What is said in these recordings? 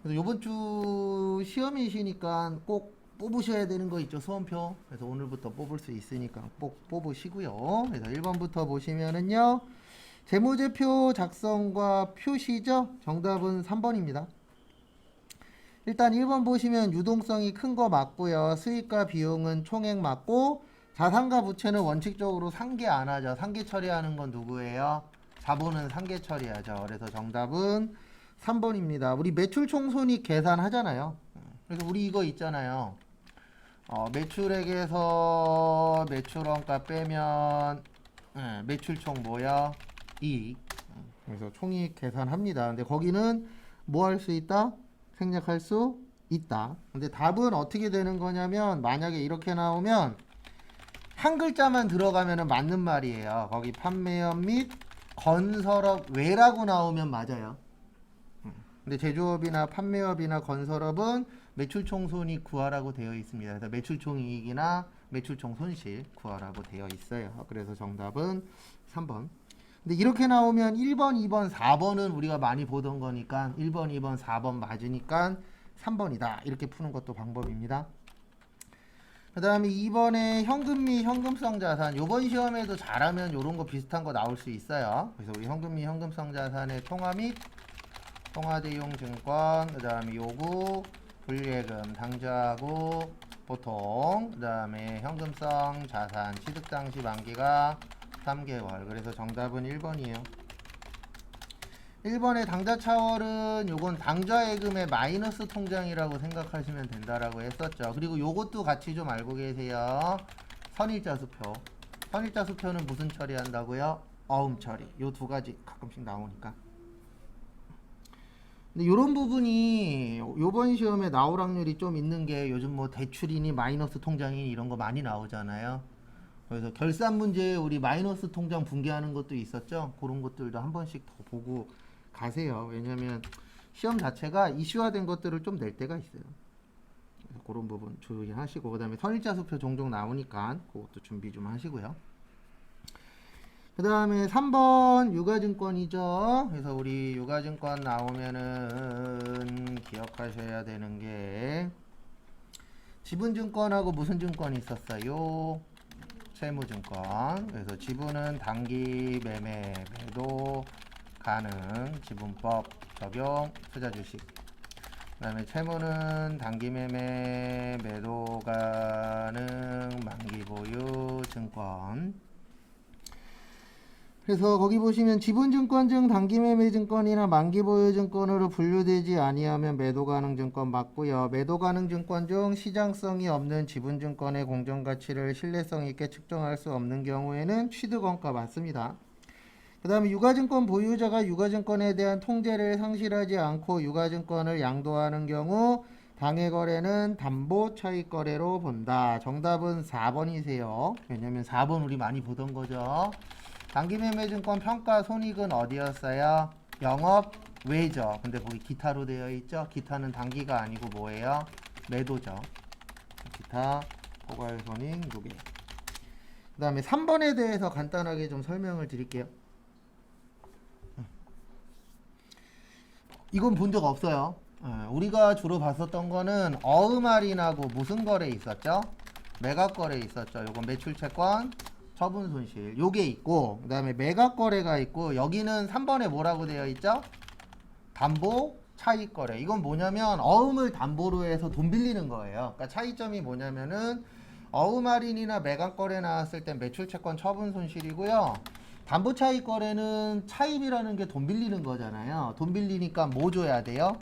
그래서 요번 주 시험이시니까 꼭 뽑으셔야 되는 거 있죠, 수험표. 그래서 오늘부터 뽑을 수 있으니까 꼭 뽑으시고요. 그래서 1번부터 보시면은요, 재무제표 작성과 표시죠. 정답은 3번입니다. 일단 1번 보시면 유동성이 큰 거 맞고요. 수익과 비용은 총액 맞고, 자산과 부채는 원칙적으로 상계 안 하죠. 상계 처리하는 건 누구예요? 자본은 상계 처리하죠. 그래서 정답은 3번입니다. 우리 매출 총손익 계산하잖아요. 그래서 우리 이거 있잖아요. 매출액에서 매출원가 빼면 매출 총 뭐야? 이익. 그래서 총익 계산합니다. 근데 거기는 뭐 할 수 있다? 생략할 수 있다. 근데 답은 어떻게 되는 거냐면, 만약에 이렇게 나오면 한 글자만 들어가면 맞는 말이에요. 거기 판매업 및 건설업 외라고 나오면 맞아요. 근데 제조업이나 판매업이나 건설업은 매출총 손익 구하라고 되어 있습니다. 그래서 매출총 이익이나 매출총 손실 구하라고 되어 있어요. 그래서 정답은 3번. 근데 이렇게 나오면 1번, 2번, 4번은 우리가 많이 보던 거니까 1번, 2번, 4번 맞으니까 3번이다. 이렇게 푸는 것도 방법입니다. 그 다음에 2번에 현금 및 현금성 자산. 요번 시험에도 잘하면 요런 거 비슷한 거 나올 수 있어요. 그래서 우리 현금 및 현금성 자산의 통화 및 통화대용 증권, 그 다음에 요구, 불예금, 당좌하고 보통, 그 다음에 현금성 자산 취득 당시 만기가 3개월. 그래서 정답은 1번이에요. 1번의 당좌 차월은 요건 당좌예금의 마이너스 통장이라고 생각하시면 된다라고 했었죠. 그리고 요것도 같이 좀 알고 계세요. 선일자 수표. 선일자 수표는 무슨 처리한다고요? 어음 처리. 요 두 가지 가끔씩 나오니까. 근데 요런 부분이 요번 시험에 나올 확률이 좀 있는 게, 요즘 뭐 대출이니 마이너스 통장이니 이런 거 많이 나오잖아요. 그래서 결산 문제에 우리 마이너스 통장 붕괴하는 것도 있었죠. 그런 것들도 한 번씩 더 보고 가세요. 왜냐면 시험 자체가 이슈화된 것들을 좀 낼 때가 있어요. 그래서 그런 부분 주의하시고, 그 다음에 선일자 수표 종종 나오니까 그것도 준비 좀 하시고요. 그 다음에 3번 유가증권이죠. 그래서 우리 유가증권 나오면은 기억하셔야 되는 게, 지분증권하고 무슨 증권이 있었어요? 채무증권. 그래서 지분은 단기 매매 매도 가능, 지분법 적용, 투자주식. 그 다음에 채무는 단기 매매 매도 가능, 만기 보유 증권. 그래서 거기 보시면 지분증권 중 단기매매증권이나 만기보유증권으로 분류되지 아니하면 매도가능증권 맞고요. 매도가능증권 중 시장성이 없는 지분증권의 공정가치를 신뢰성 있게 측정할 수 없는 경우에는 취득원가 맞습니다. 그 다음에 유가증권 보유자가 유가증권에 대한 통제를 상실하지 않고 유가증권을 양도하는 경우 당해거래는 담보차익거래로 본다. 정답은 4번이세요. 왜냐면 4번 우리 많이 보던 거죠. 단기매매증권 평가 손익은 어디였어요? 영업 외죠. 근데 거기 기타로 되어 있죠. 기타는 단기가 아니고 뭐예요? 매도죠. 기타 포괄손익 누계. 그 다음에 3번에 대해서 간단하게 좀 설명을 드릴게요. 이건 본 적 없어요. 우리가 주로 봤었던 거는 어음할인하고 무슨 거래 있었죠? 매각 거래 있었죠. 요건 매출채권, 처분 손실 요게 있고, 그 다음에 매각 거래가 있고, 여기는 3번에 뭐라고 되어 있죠? 담보 차익 거래. 이건 뭐냐면 어음을 담보로 해서 돈 빌리는 거예요. 그러니까 차이점이 뭐냐면은 어음 할인이나 매각 거래 나왔을 땐 매출 채권 처분 손실이고요. 담보 차익 거래는 차입이라는 게 돈 빌리는 거잖아요. 돈 빌리니까 뭐 줘야 돼요?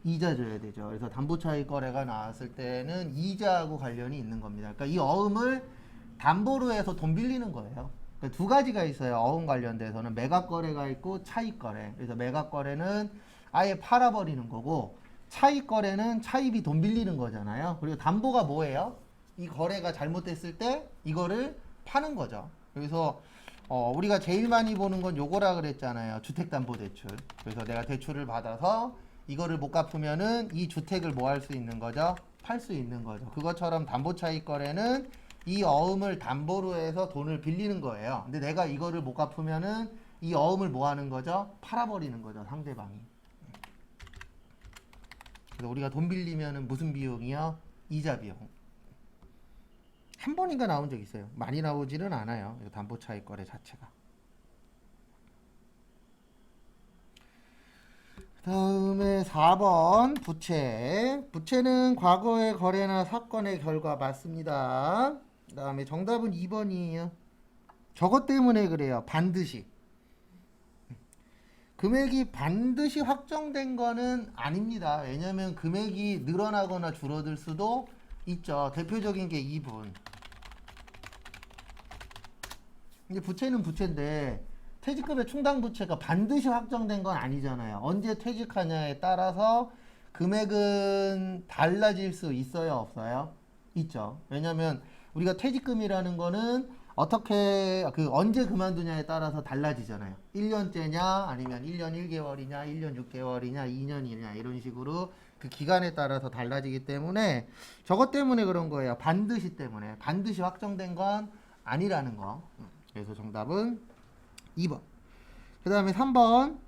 이자 줘야 되죠. 그래서 담보 차익 거래가 나왔을 때는 이자하고 관련이 있는 겁니다. 그러니까 이 어음을 담보로 해서 돈 빌리는 거예요. 그러니까 두 가지가 있어요. 어음 관련돼서는 매각 거래가 있고 차익 거래. 그래서 매각 거래는 아예 팔아버리는 거고, 차익 거래는 차입이 돈 빌리는 거잖아요. 그리고 담보가 뭐예요? 이 거래가 잘못됐을 때 이거를 파는 거죠. 그래서 우리가 제일 많이 보는 건 요거라 그랬잖아요. 주택담보대출. 그래서 내가 대출을 받아서 이거를 못 갚으면은 이 주택을 뭐 할 수 있는 거죠? 팔 수 있는 거죠. 그것처럼 담보차익 거래는 이 어음을 담보로 해서 돈을 빌리는 거예요. 근데 내가 이거를 못 갚으면은 이 어음을 뭐 하는 거죠? 팔아버리는 거죠, 상대방이. 그래서 우리가 돈 빌리면은 무슨 비용이요? 이자 비용. 한 번인가 나온 적 있어요. 많이 나오지는 않아요. 담보 차익 거래 자체가. 다음에 4번 부채. 부채는 과거의 거래나 사건의 결과 맞습니다. 그 다음에 정답은 2번이에요. 저것 때문에 그래요. 반드시. 금액이 반드시 확정된 거는 아닙니다. 왜냐면 금액이 늘어나거나 줄어들 수도 있죠. 대표적인 게 2분. 이제 부채는 부채인데 퇴직금의 충당 부채가 반드시 확정된 건 아니잖아요. 언제 퇴직하냐에 따라서 금액은 달라질 수 있어요, 없어요? 있죠. 왜냐면 우리가 퇴직금이라는 거는 어떻게 언제 그만두냐에 따라서 달라지잖아요. 1년째냐 아니면 1년 1개월이냐 1년 6개월이냐 2년이냐 이런 식으로 그 기간에 따라서 달라지기 때문에 저것 때문에 그런 거예요. 반드시 때문에. 반드시 확정된 건 아니라는 거. 그래서 정답은 2번. 그 다음에 3번.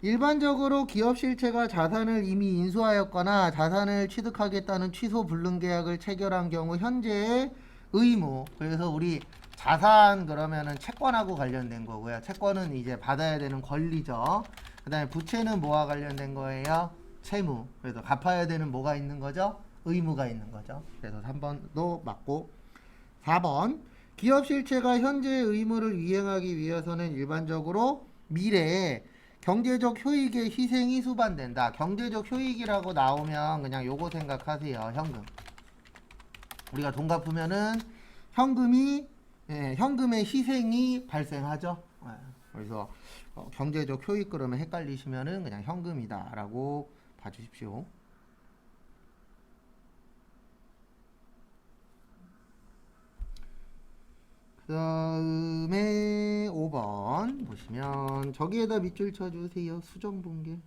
일반적으로 기업 실체가 자산을 이미 인수하였거나 자산을 취득하겠다는 취소 불능 계약을 체결한 경우 현재의 의무. 그래서 우리 자산 그러면은 채권하고 관련된 거고요. 채권은 이제 받아야 되는 권리죠. 그 다음에 부채는 뭐와 관련된 거예요? 채무. 그래서 갚아야 되는 뭐가 있는 거죠? 의무가 있는 거죠. 그래서 3번도 맞고 4번. 기업 실체가 현재의 의무를 이행하기 위해서는 일반적으로 미래에 경제적 효익의 희생이 수반된다. 경제적 효익이라고 나오면 그냥 요거 생각하세요. 현금. 우리가 돈 갚으면은 현금의 희생이 발생하죠. 그래서 경제적 효익 그러면 헷갈리시면은 그냥 현금이다라고 봐주십시오. 그 다음에 5번 보시면 저기에다 밑줄 쳐주세요. 수정분계.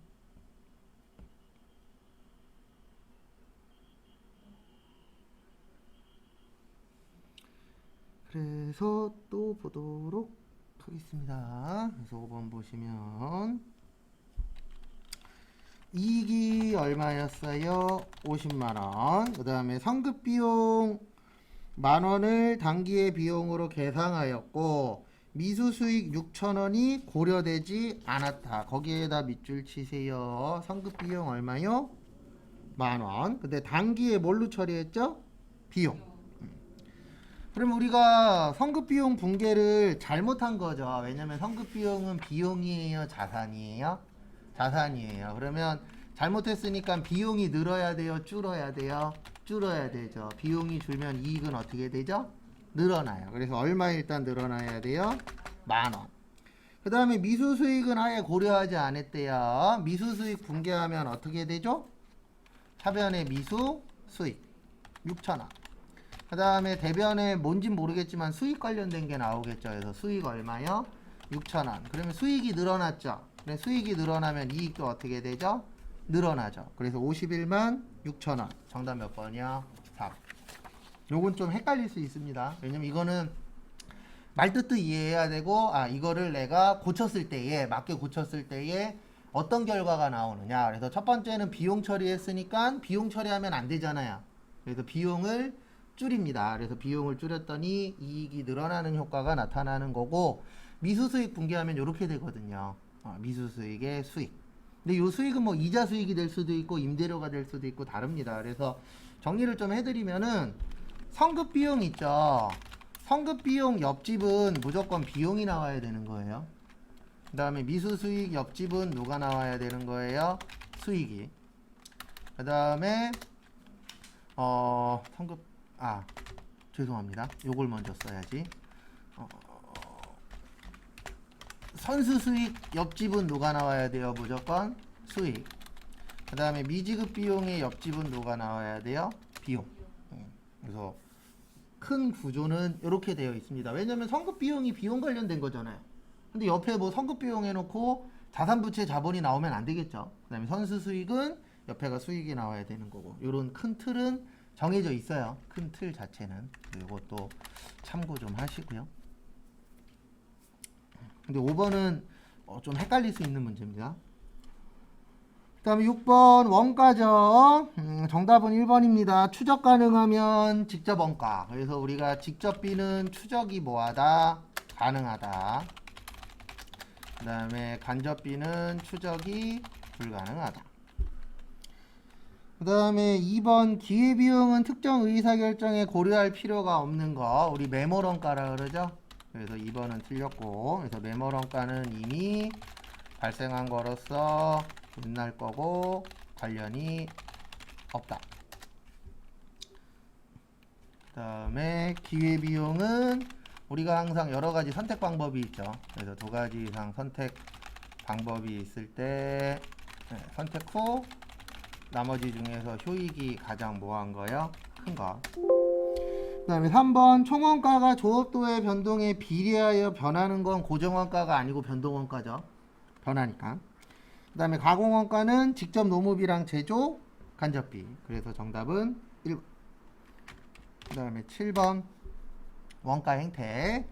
그래서 또 보도록 하겠습니다. 그래서 5번 보시면 이익이 얼마였어요? 50만원. 그 다음에 성급비용 만원을 단기의 비용으로 계상하였고 미수수익 6천원이 고려되지 않았다. 거기에다 밑줄 치세요. 성급비용 얼마요? 만원. 근데 단기에 뭘로 처리했죠? 비용. 그럼 우리가 성급비용 분계를 잘못한 거죠. 왜냐면 성급비용은 비용이에요? 자산이에요? 자산이에요. 그러면 잘못했으니까 비용이 늘어야 돼요? 줄어야 돼요? 줄어야 되죠. 비용이 줄면 이익은 어떻게 되죠? 늘어나요. 그래서 얼마 일단 늘어나야 돼요? 만원. 그 다음에 미수수익은 아예 고려하지 않았대요. 미수수익 분계하면 어떻게 되죠? 하변의 미수수익 6천원. 그 다음에 대변에 뭔진 모르겠지만 수익 관련된 게 나오겠죠. 그래서 수익 얼마요? 6천원. 그러면 수익이 늘어났죠. 수익이 늘어나면 이익도 어떻게 되죠? 늘어나죠. 그래서 51만 6천원. 정답 몇 번이요? 4. 요건 좀 헷갈릴 수 있습니다. 왜냐면 이거는 말뜻도 이해해야 되고 이거를 내가 고쳤을 때에 맞게 고쳤을 때에 어떤 결과가 나오느냐. 그래서 첫 번째는 비용 처리했으니까 비용 처리하면 안 되잖아요. 그래서 비용을 줄입니다. 그래서 비용을 줄였더니 이익이 늘어나는 효과가 나타나는 거고 미수수익 분계하면 이렇게 되거든요. 미수수익의 수익. 근데 이 수익은 뭐 이자 수익이 될 수도 있고 임대료가 될 수도 있고 다릅니다. 그래서 정리를 좀 해드리면은 성급비용 있죠. 성급비용 옆집은 무조건 비용이 나와야 되는 거예요. 그 다음에 미수수익 옆집은 누가 나와야 되는 거예요? 수익이. 그 다음에 죄송합니다. 요걸 먼저 써야지. 선수수익 옆집은 누가 나와야 돼요? 무조건 수익. 그 다음에 미지급 비용의 옆집은 누가 나와야 돼요? 비용. 그래서 큰 구조는 이렇게 되어 있습니다. 왜냐면 성급 비용이 비용 관련된 거잖아요. 근데 옆에 뭐 성급 비용 해놓고 자산부채 자본이 나오면 안 되겠죠. 그 다음에 선수수익은 옆에가 수익이 나와야 되는 거고, 요런 큰 틀은 정해져 있어요. 큰 틀 자체는. 이것도 참고 좀 하시고요. 근데 5번은 좀 헷갈릴 수 있는 문제입니다. 그 다음에 6번 원가죠. 정답은 1번입니다. 추적 가능하면 직접 원가. 그래서 우리가 직접 비는 추적이 뭐하다? 가능하다. 그 다음에 간접 비는 추적이 불가능하다. 그 다음에 2번 기회비용은 특정 의사결정에 고려할 필요가 없는 거. 우리 메모런가라 그러죠. 그래서 2번은 틀렸고, 그래서 메모런가는 이미 발생한 거로서 끝날 거고 관련이 없다. 그 다음에 기회비용은 우리가 항상 여러 가지 선택 방법이 있죠. 그래서 두 가지 이상 선택 방법이 있을 때 선택 후 나머지 중에서 효익이 가장 뭐한 거요? 큰 거. 그 다음에 3번 총원가가 조업도의 변동에 비례하여 변하는 건 고정원가가 아니고 변동원가죠. 변하니까. 그 다음에 가공원가는 직접 노무비랑 제조, 간접비. 그래서 정답은 1번. 그 다음에 7번 원가 행태.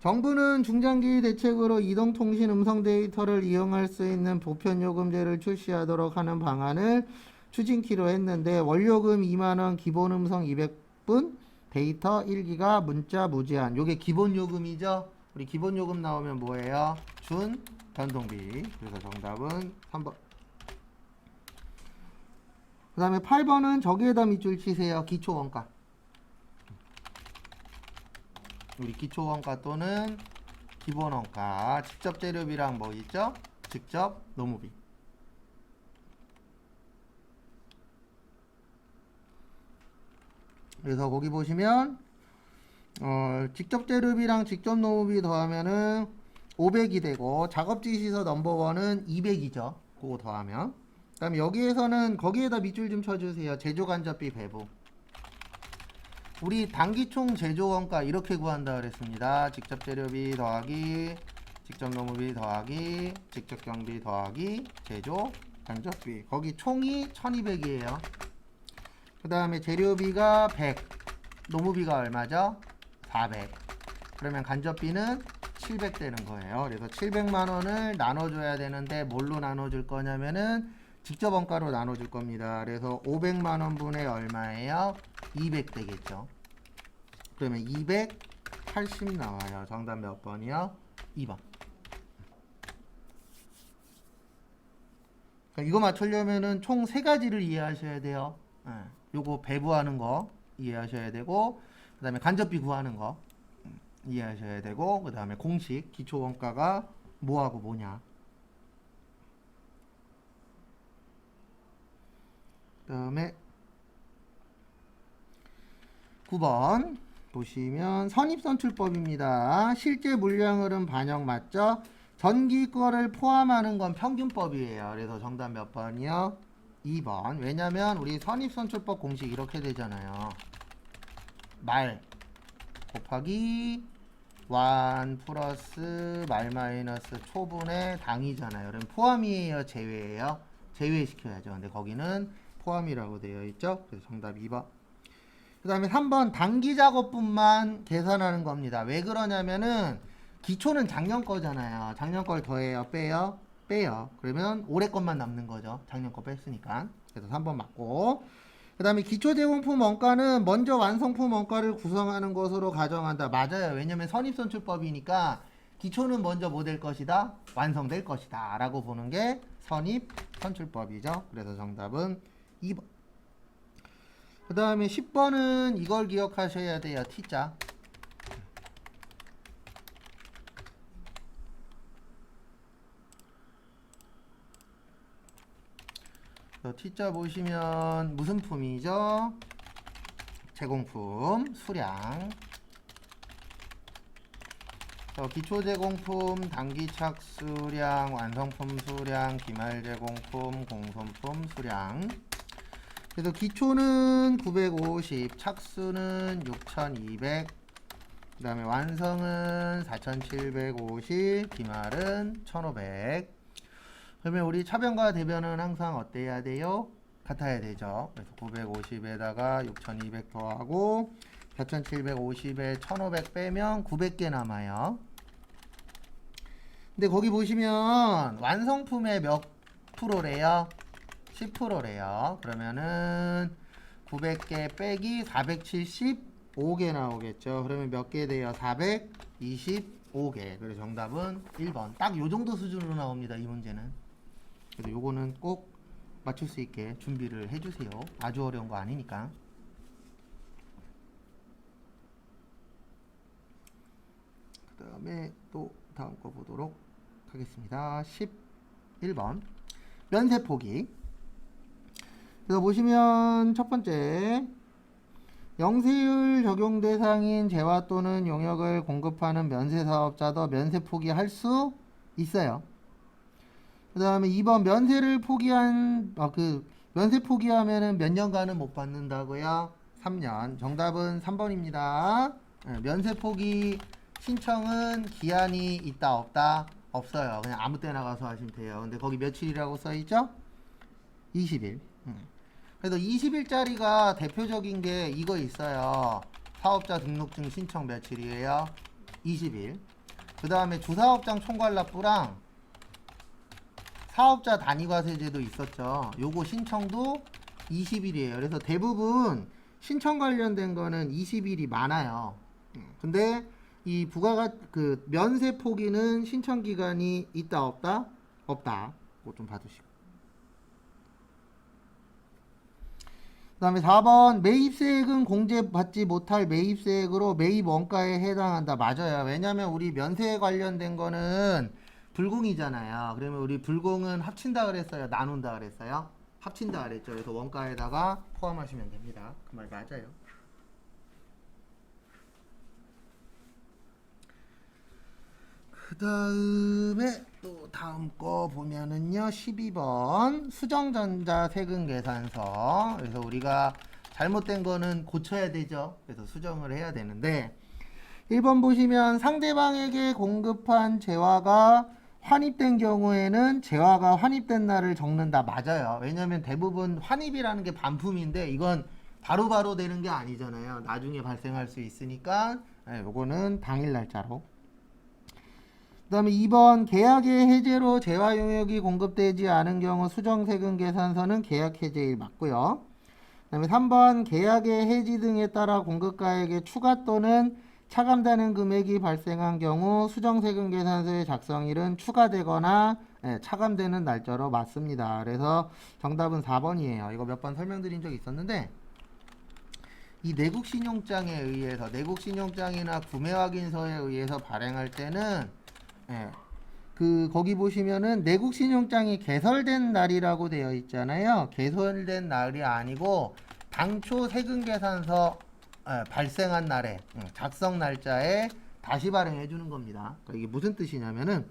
정부는 중장기 대책으로 이동통신 음성 데이터를 이용할 수 있는 보편요금제를 출시하도록 하는 방안을 추진키로 했는데 원료금 2만원, 기본음성 200분, 데이터 1기가, 문자 무제한. 요게 기본요금이죠. 우리 기본요금 나오면 뭐예요? 준 변동비. 그래서 정답은 3번. 그 다음에 8번은 저기에다 밑줄 치세요. 기초원가. 우리 기초원가 또는 기본원가. 직접 재료비랑 뭐 있죠? 직접 노무비. 그래서 거기 보시면 직접 재료비랑 직접 노무비 더하면은 500이 되고 작업지시서 넘버원은 200이죠. 그거 더하면. 그 다음에 여기에서는 거기에다 밑줄 좀 쳐주세요. 제조간접비 배부. 우리 단기총 제조원가 이렇게 구한다 그랬습니다. 직접 재료비 더하기 직접 노무비 더하기 직접 경비 더하기 제조 간접비. 거기 총이 1200이에요. 그 다음에 재료비가 100, 노무비가 얼마죠? 400. 그러면 간접비는 700 되는 거예요. 그래서 700만원을 나눠줘야 되는데 뭘로 나눠줄 거냐면은 직접 원가로 나눠줄 겁니다. 그래서 500만원 분의 얼마예요? 200 되겠죠. 그러면 280 나와요. 정답 몇 번이요? 2번. 그러니까 이거 맞추려면은 총 3가지를 이해하셔야 돼요. 요거 배부하는 거 이해하셔야 되고, 그 다음에 간접비 구하는 거 이해하셔야 되고, 그 다음에 공식 기초원가가 뭐하고 뭐냐. 그 다음에 9번 보시면 선입선출법입니다. 실제 물량흐름 반영 맞죠? 전기 거를 포함하는 건 평균법이에요. 그래서 정답 몇 번이요? 2번. 왜냐면 우리 선입선출법 공식 이렇게 되잖아요. 말 곱하기 완 플러스 말 마이너스 초분의 당이잖아요. 그럼 포함이에요? 제외예요? 제외시켜야죠. 근데 거기는 포함이라고 되어 있죠. 그래서 정답 2번. 그 다음에 3번 단기 작업분만 계산하는 겁니다. 왜 그러냐면은 기초는 작년 거잖아요. 작년 걸 더해요? 빼요? 빼요. 그러면 올해 것만 남는 거죠. 작년 거 뺐으니까. 그래서 3번 맞고. 그 다음에 기초 제공품 원가는 먼저 완성품 원가를 구성하는 것으로 가정한다. 맞아요. 왜냐면 선입선출법이니까 기초는 먼저 뭐 될 것이다? 완성될 것이다. 라고 보는 게 선입선출법이죠. 그래서 정답은 2번. 그 다음에 10번은 이걸 기억하셔야 돼요. T자. T자 보시면 무슨 품이죠? 제공품, 수량. 기초 제공품, 단기 착수량, 완성품 수량, 기말 제공품, 공손품 수량. 그래서 기초는 950, 착수는 6200, 그 다음에 완성은 4750, 기말은 1500. 그러면 우리 차변과 대변은 항상 어때야 돼요? 같아야 되죠. 그래서 950에다가 6200 더하고 4750에 1500 빼면 900개 남아요. 근데 거기 보시면 완성품의 몇 프로래요? 10%래요. 그러면은 900개 빼기 475개 나오겠죠. 그러면 몇 개 돼요? 425개. 그래서 정답은 1번. 딱 요 정도 수준으로 나옵니다. 이 문제는. 그래서 요거는 꼭 맞출 수 있게 준비를 해주세요. 아주 어려운 거 아니니까. 그 다음에 또 다음 거 보도록 하겠습니다. 11번 면세 포기. 그래서 보시면 첫 번째 영세율 적용 대상인 재화 또는 용역을 공급하는 면세 사업자도 면세 포기할 수 있어요. 그 다음에 2번 면세를 포기한 면세 포기하면은 몇 년간은 못 받는다고요? 3년. 정답은 3번입니다. 면세 포기 신청은 기한이 있다 없다? 없어요. 그냥 아무 때나 가서 하시면 돼요. 근데 거기 며칠이라고 써있죠? 20일. 그래서 20일짜리가 대표적인 게 이거 있어요. 사업자 등록증 신청 며칠이에요? 20일. 그 다음에 주사업장 총괄납부랑 사업자 단위과세제도 있었죠. 요거 신청도 20일이에요. 그래서 대부분 신청 관련된 거는 20일이 많아요. 근데 이 면세 포기는 신청 기간이 있다 없다? 없다. 그거 좀 봐두시고. 그 다음에 4번 매입세액은 공제받지 못할 매입세액으로 매입 원가에 해당한다. 맞아요. 왜냐면 우리 면세 관련된 거는 불공이잖아요. 그러면 우리 불공은 합친다 그랬어요? 나눈다 그랬어요? 합친다 그랬죠. 그래서 원가에다가 포함하시면 됩니다. 그 말 맞아요. 그 다음에 또 다음 거 보면은요 12번 수정전자 세금 계산서. 그래서 우리가 잘못된 거는 고쳐야 되죠. 그래서 수정을 해야 되는데 1번 보시면 상대방에게 공급한 재화가 환입된 경우에는 재화가 환입된 날을 적는다. 맞아요. 왜냐면 대부분 환입이라는 게 반품인데 이건 바로바로 되는 게 아니잖아요. 나중에 발생할 수 있으니까 요거는 당일 날짜로. 그 다음에 2번 계약의 해제로 재화 용역이 공급되지 않은 경우 수정세금 계산서는 계약 해제일 맞고요. 그 다음에 3번 계약의 해지 등에 따라 공급가액의 추가 또는 차감되는 금액이 발생한 경우 수정세금 계산서의 작성일은 추가되거나 차감되는 날짜로 맞습니다. 그래서 정답은 4번이에요. 이거 몇 번 설명드린 적 있었는데 이 내국신용장에 의해서 내국신용장이나 구매확인서에 의해서 발행할 때는 거기 보시면은 내국신용장이 개설된 날이라고 되어 있잖아요. 개설된 날이 아니고 당초 세금계산서 발생한 날에 작성 날짜에 다시 발행해 주는 겁니다. 그러니까 이게 무슨 뜻이냐면은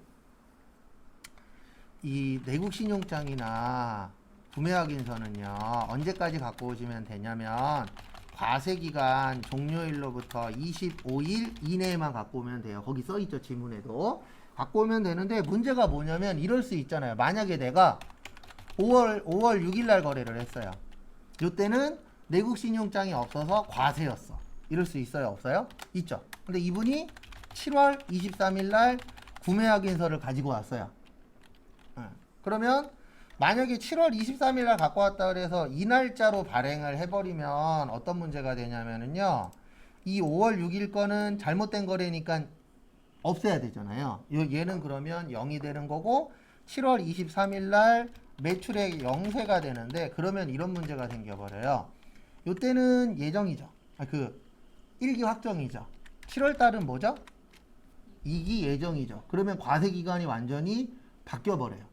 이 내국신용장이나 구매확인서는요 언제까지 갖고 오시면 되냐면 과세기간 종료일로부터 25일 이내에만 갖고 오면 돼요. 거기 써있죠. 지문에도 갖고 오면 되는데 문제가 뭐냐면 이럴 수 있잖아요. 만약에 내가 5월 6일 날 거래를 했어요. 이때는 내국신용장이 없어서 과세였어. 이럴 수 있어요? 없어요? 있죠. 근데 이분이 7월 23일 날 구매확인서를 가지고 왔어요. 그러면 만약에 7월 23일 날 갖고 왔다 그래서 이 날짜로 발행을 해버리면 어떤 문제가 되냐면은요. 이 5월 6일 거는 잘못된 거래니까 없애야 되잖아요. 얘는 그러면 0이 되는 거고 7월 23일 날 매출액 영세가 되는데 그러면 이런 문제가 생겨버려요. 요때는 예정이죠. 1기 확정이죠. 7월 달은 뭐죠? 2기 예정이죠. 그러면 과세기간이 완전히 바뀌어버려요.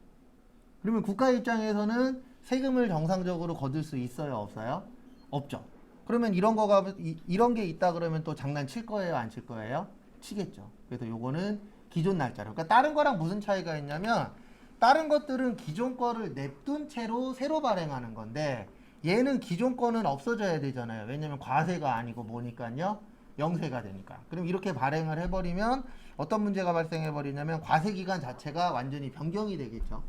그러면 국가 입장에서는 세금을 정상적으로 거둘 수 있어요? 없어요? 없죠. 그러면 이런 게 있다 그러면 또 장난칠 거예요? 안 칠 거예요? 치겠죠. 그래서 요거는 기존 날짜로. 그러니까 다른 거랑 무슨 차이가 있냐면 다른 것들은 기존 거를 냅둔 채로 새로 발행하는 건데 얘는 기존 거는 없어져야 되잖아요. 왜냐면 과세가 아니고 뭐니까요? 영세가 되니까. 그럼 이렇게 발행을 해버리면 어떤 문제가 발생해버리냐면 과세기간 자체가 완전히 변경이 되겠죠.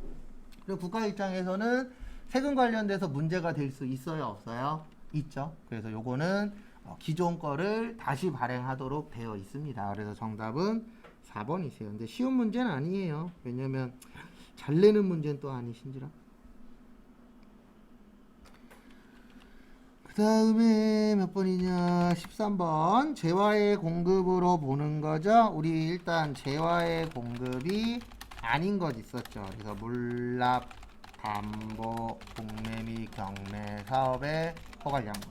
그리고 국가 입장에서는 세금 관련돼서 문제가 될 수 있어요? 없어요? 있죠. 그래서 요거는 기존 거를 다시 발행하도록 되어 있습니다. 그래서 정답은 4번이세요. 근데 쉬운 문제는 아니에요. 왜냐면 잘 내는 문제는 또 아니신지라. 그 다음에 몇 번이냐? 13번. 재화의 공급으로 보는 거죠. 우리 일단 재화의 공급이 아닌 것 있었죠. 그래서 물납, 담보, 공매미, 경매, 사업에 허가량거.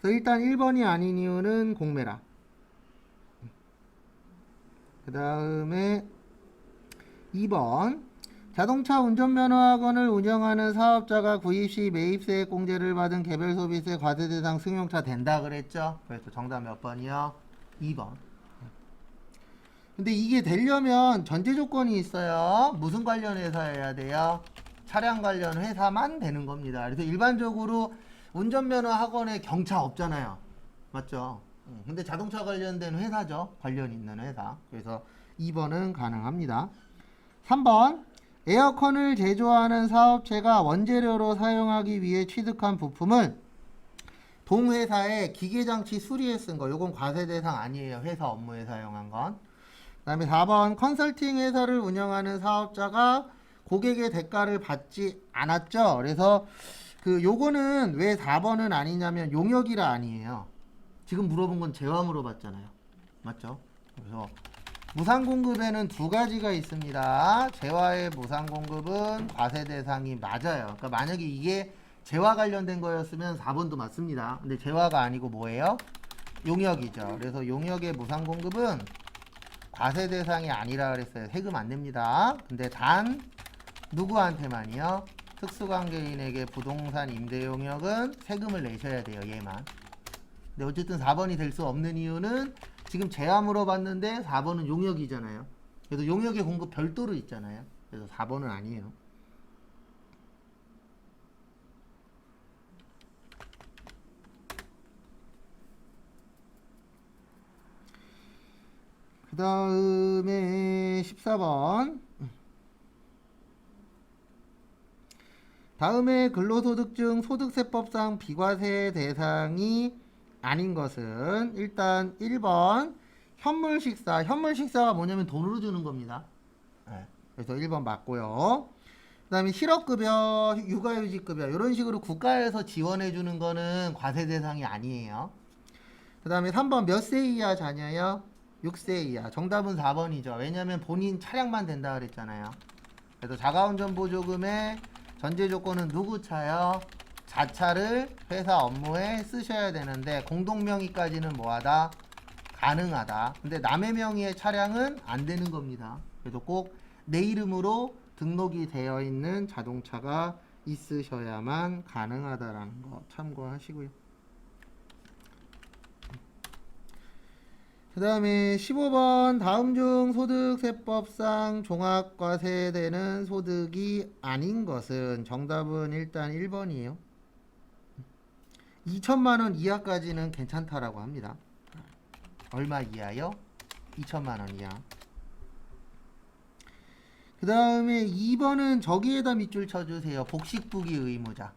그래서 일단 1번이 아닌 이유는 공매라. 그 다음에 2번. 자동차 운전면허 학원을 운영하는 사업자가 구입 시 매입세액 공제를 받은 개별 소비세 과세 대상 승용차 된다 그랬죠. 그래서 정답 몇 번이요? 2번. 근데 이게 되려면 전제 조건이 있어요. 무슨 관련 회사여야 돼요? 차량 관련 회사만 되는 겁니다. 그래서 일반적으로 운전면허 학원에 경차 없잖아요. 맞죠? 근데 자동차 관련된 회사죠. 관련 있는 회사. 그래서 2번은 가능합니다. 3번. 에어컨을 제조하는 사업체가 원재료로 사용하기 위해 취득한 부품을 동회사에 기계장치 수리에 쓴 거. 요건 과세 대상 아니에요. 회사 업무에 사용한 건. 그 다음에 4번. 컨설팅 회사를 운영하는 사업자가 고객의 대가를 받지 않았죠. 그래서 요거는 왜 4번은 아니냐면 용역이라 아니에요. 지금 물어본 건 재화 물어봤잖아요. 맞죠? 그래서 무상공급에는 두 가지가 있습니다. 재화의 무상공급은 과세 대상이 맞아요. 그러니까 만약에 이게 재화 관련된 거였으면 4번도 맞습니다. 근데 재화가 아니고 뭐예요? 용역이죠. 그래서 용역의 무상공급은 과세 대상이 아니라 그랬어요. 세금 안 냅니다. 근데 단 누구한테만이요? 특수관계인에게 부동산 임대 용역은 세금을 내셔야 돼요. 얘만. 근데 어쨌든 4번이 될 수 없는 이유는 지금 재화 물어봤는데 4번은 용역이잖아요. 그래서 용역의 공급 별도로 있잖아요. 그래서 4번은 아니에요. 그 다음에 14번. 다음에 근로소득증 소득세법상 비과세 대상이 아닌 것은 일단 1번 현물식사. 현물식사가 뭐냐면 돈으로 주는 겁니다. 네, 그래서 1번 맞고요. 그 다음에 실업급여, 육아휴직급여 이런 식으로 국가에서 지원해 주는 거는 과세 대상이 아니에요. 그 다음에 3번 몇 세 이하 자녀요? 6세 이하. 정답은 4번이죠. 왜냐면 본인 차량만 된다 그랬잖아요. 그래서 자가운전 보조금의 전제 조건은 누구 차요? 자차를 회사 업무에 쓰셔야 되는데 공동명의까지는 뭐하다? 가능하다. 근데 남의 명의의 차량은 안 되는 겁니다. 그래서 꼭 내 이름으로 등록이 되어 있는 자동차가 있으셔야만 가능하다라는 거 참고하시고요. 그 다음에 15번 다음 중 소득세법상 종합과세되는 소득이 아닌 것은 정답은 일단 1번이에요. 2천만원 이하까지는 괜찮다라고 합니다. 얼마 이하요? 2천만원 이하. 그 다음에 2번은 저기에다 밑줄 쳐주세요. 복식부기 의무자.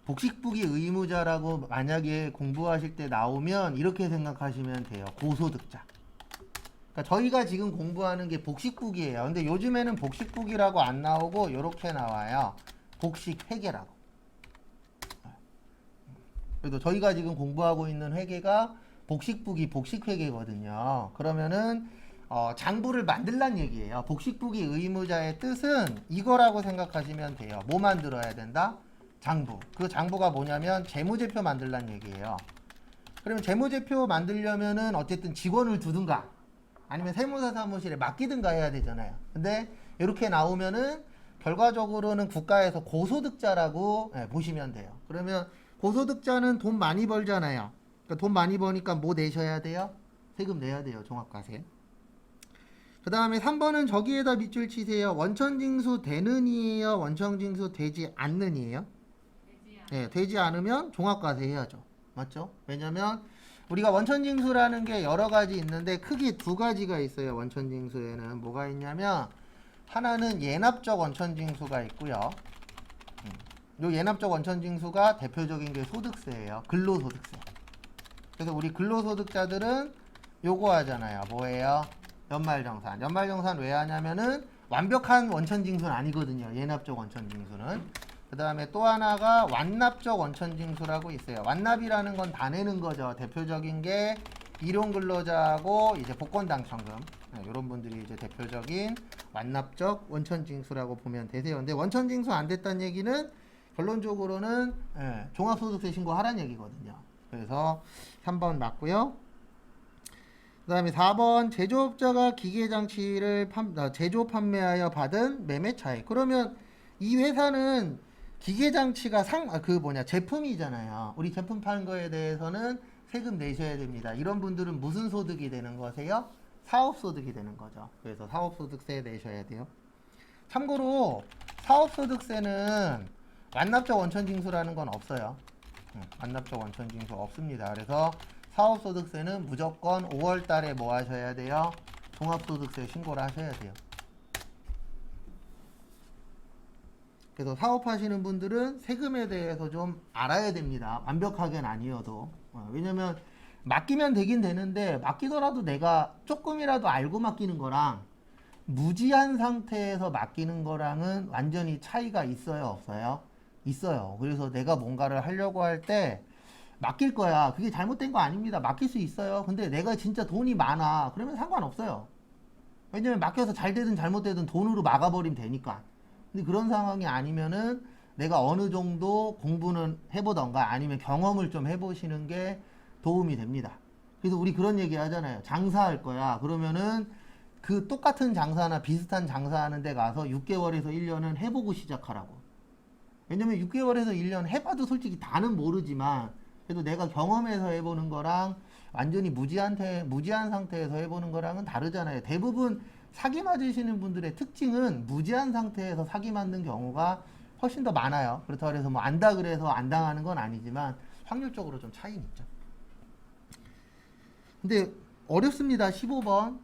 복식부기 의무자라고 만약에 공부하실 때 나오면 이렇게 생각하시면 돼요. 고소득자. 그러니까 저희가 지금 공부하는 게 복식부기예요. 근데 요즘에는 복식부기라고 안 나오고 이렇게 나와요. 복식회계라고. 그래도 저희가 지금 공부하고 있는 회계가 복식부기 복식회계거든요. 그러면은 장부를 만들란 얘기예요. 복식부기 의무자의 뜻은 이거라고 생각하시면 돼요. 뭐 만들어야 된다? 장부. 그 장부가 뭐냐면 재무제표 만들란 얘기예요. 그러면 재무제표 만들려면은 어쨌든 직원을 두든가 아니면 세무사 사무실에 맡기든가 해야 되잖아요. 근데 이렇게 나오면은 결과적으로는 국가에서 고소득자라고 보시면 돼요. 그러면 고소득자는 돈 많이 벌잖아요. 그러니까 돈 많이 버니까 뭐 내셔야 돼요? 세금 내야 돼요. 종합과세. 그 다음에 3번은 저기에다 밑줄 치세요. 원천징수 되는 이에요? 원천징수 되지 않는 이에요? 네, 되지 않으면 종합과세 해야죠. 맞죠? 왜냐면 우리가 원천징수라는 게 여러 가지 있는데 크게 두 가지가 있어요. 원천징수에는 뭐가 있냐면 하나는 예납적 원천징수가 있고요. 요 예납적 원천징수가 대표적인 게 소득세예요. 근로소득세. 그래서 우리 근로소득자들은 요거 하잖아요. 뭐예요? 연말정산. 연말정산 왜 하냐면은 완벽한 원천징수는 아니거든요. 예납적 원천징수는. 그 다음에 또 하나가 완납적 원천징수라고 있어요. 완납이라는 건 다 내는 거죠. 대표적인 게 일용근로자하고 이제 복권당첨금. 이런 분들이 이제 대표적인 완납적 원천징수라고 보면 되세요. 근데 원천징수 안 됐다는 얘기는 결론적으로는 종합소득세 신고하라는 얘기거든요. 그래서 3번 맞고요. 그 다음에 4번 제조업자가 기계장치를 제조 판매하여 받은 매매 차익. 그러면 이 회사는 기계장치가 제품이잖아요. 우리 제품 파는 거에 대해서는 세금 내셔야 됩니다. 이런 분들은 무슨 소득이 되는 거세요? 사업소득이 되는 거죠. 그래서 사업소득세 내셔야 돼요. 참고로 사업소득세는 완납적 원천징수라는 건 없어요. 완납적 원천징수 없습니다. 그래서 사업소득세는 무조건 5월 달에 뭐 하셔야 돼요? 종합소득세 신고를 하셔야 돼요. 그래서 사업하시는 분들은 세금에 대해서 좀 알아야 됩니다. 완벽하게는 아니어도. 왜냐면 맡기면 되긴 되는데 맡기더라도 내가 조금이라도 알고 맡기는 거랑 무지한 상태에서 맡기는 거랑은 완전히 차이가 있어요, 없어요? 있어요. 그래서 내가 뭔가를 하려고 할 때 맡길 거야. 그게 잘못된 거 아닙니다. 맡길 수 있어요. 근데 내가 진짜 돈이 많아. 그러면 상관없어요. 왜냐면 맡겨서 잘 되든 잘못되든 돈으로 막아버리면 되니까. 근데 그런 상황이 아니면은 내가 어느 정도 공부는 해보던가 아니면 경험을 좀 해보시는 게 도움이 됩니다. 그래서 우리 그런 얘기 하잖아요. 장사할 거야. 그러면은 그 똑같은 장사나 비슷한 장사하는 데 가서 6개월에서 1년은 해보고 시작하라고. 왜냐면 6개월에서 1년 해봐도 솔직히 다는 모르지만 그래도 내가 경험해서 해보는 거랑 완전히 무지한 상태에서 해보는 거랑은 다르잖아요. 대부분 사기 맞으시는 분들의 특징은 무지한 상태에서 사기 맞는 경우가 훨씬 더 많아요. 그렇다고 해서 뭐 안다 그래서 안 당하는 건 아니지만 확률적으로 좀 차이는 있죠. 근데 어렵습니다. 15번.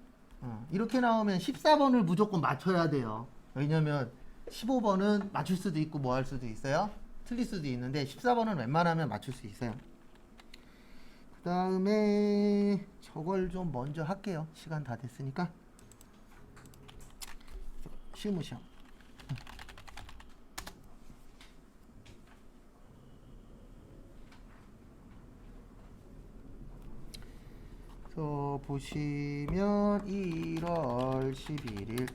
이렇게 나오면 14번을 무조건 맞춰야 돼요. 왜냐면 15번은 맞출 수도 있고 뭐 할 수도 있어요. 틀릴 수도 있는데 14번은 웬만하면 맞출 수 있어요. 그 다음에 저걸 좀 먼저 할게요. 시간 다 됐으니까. 시험. 그래서 보시면 1월 11일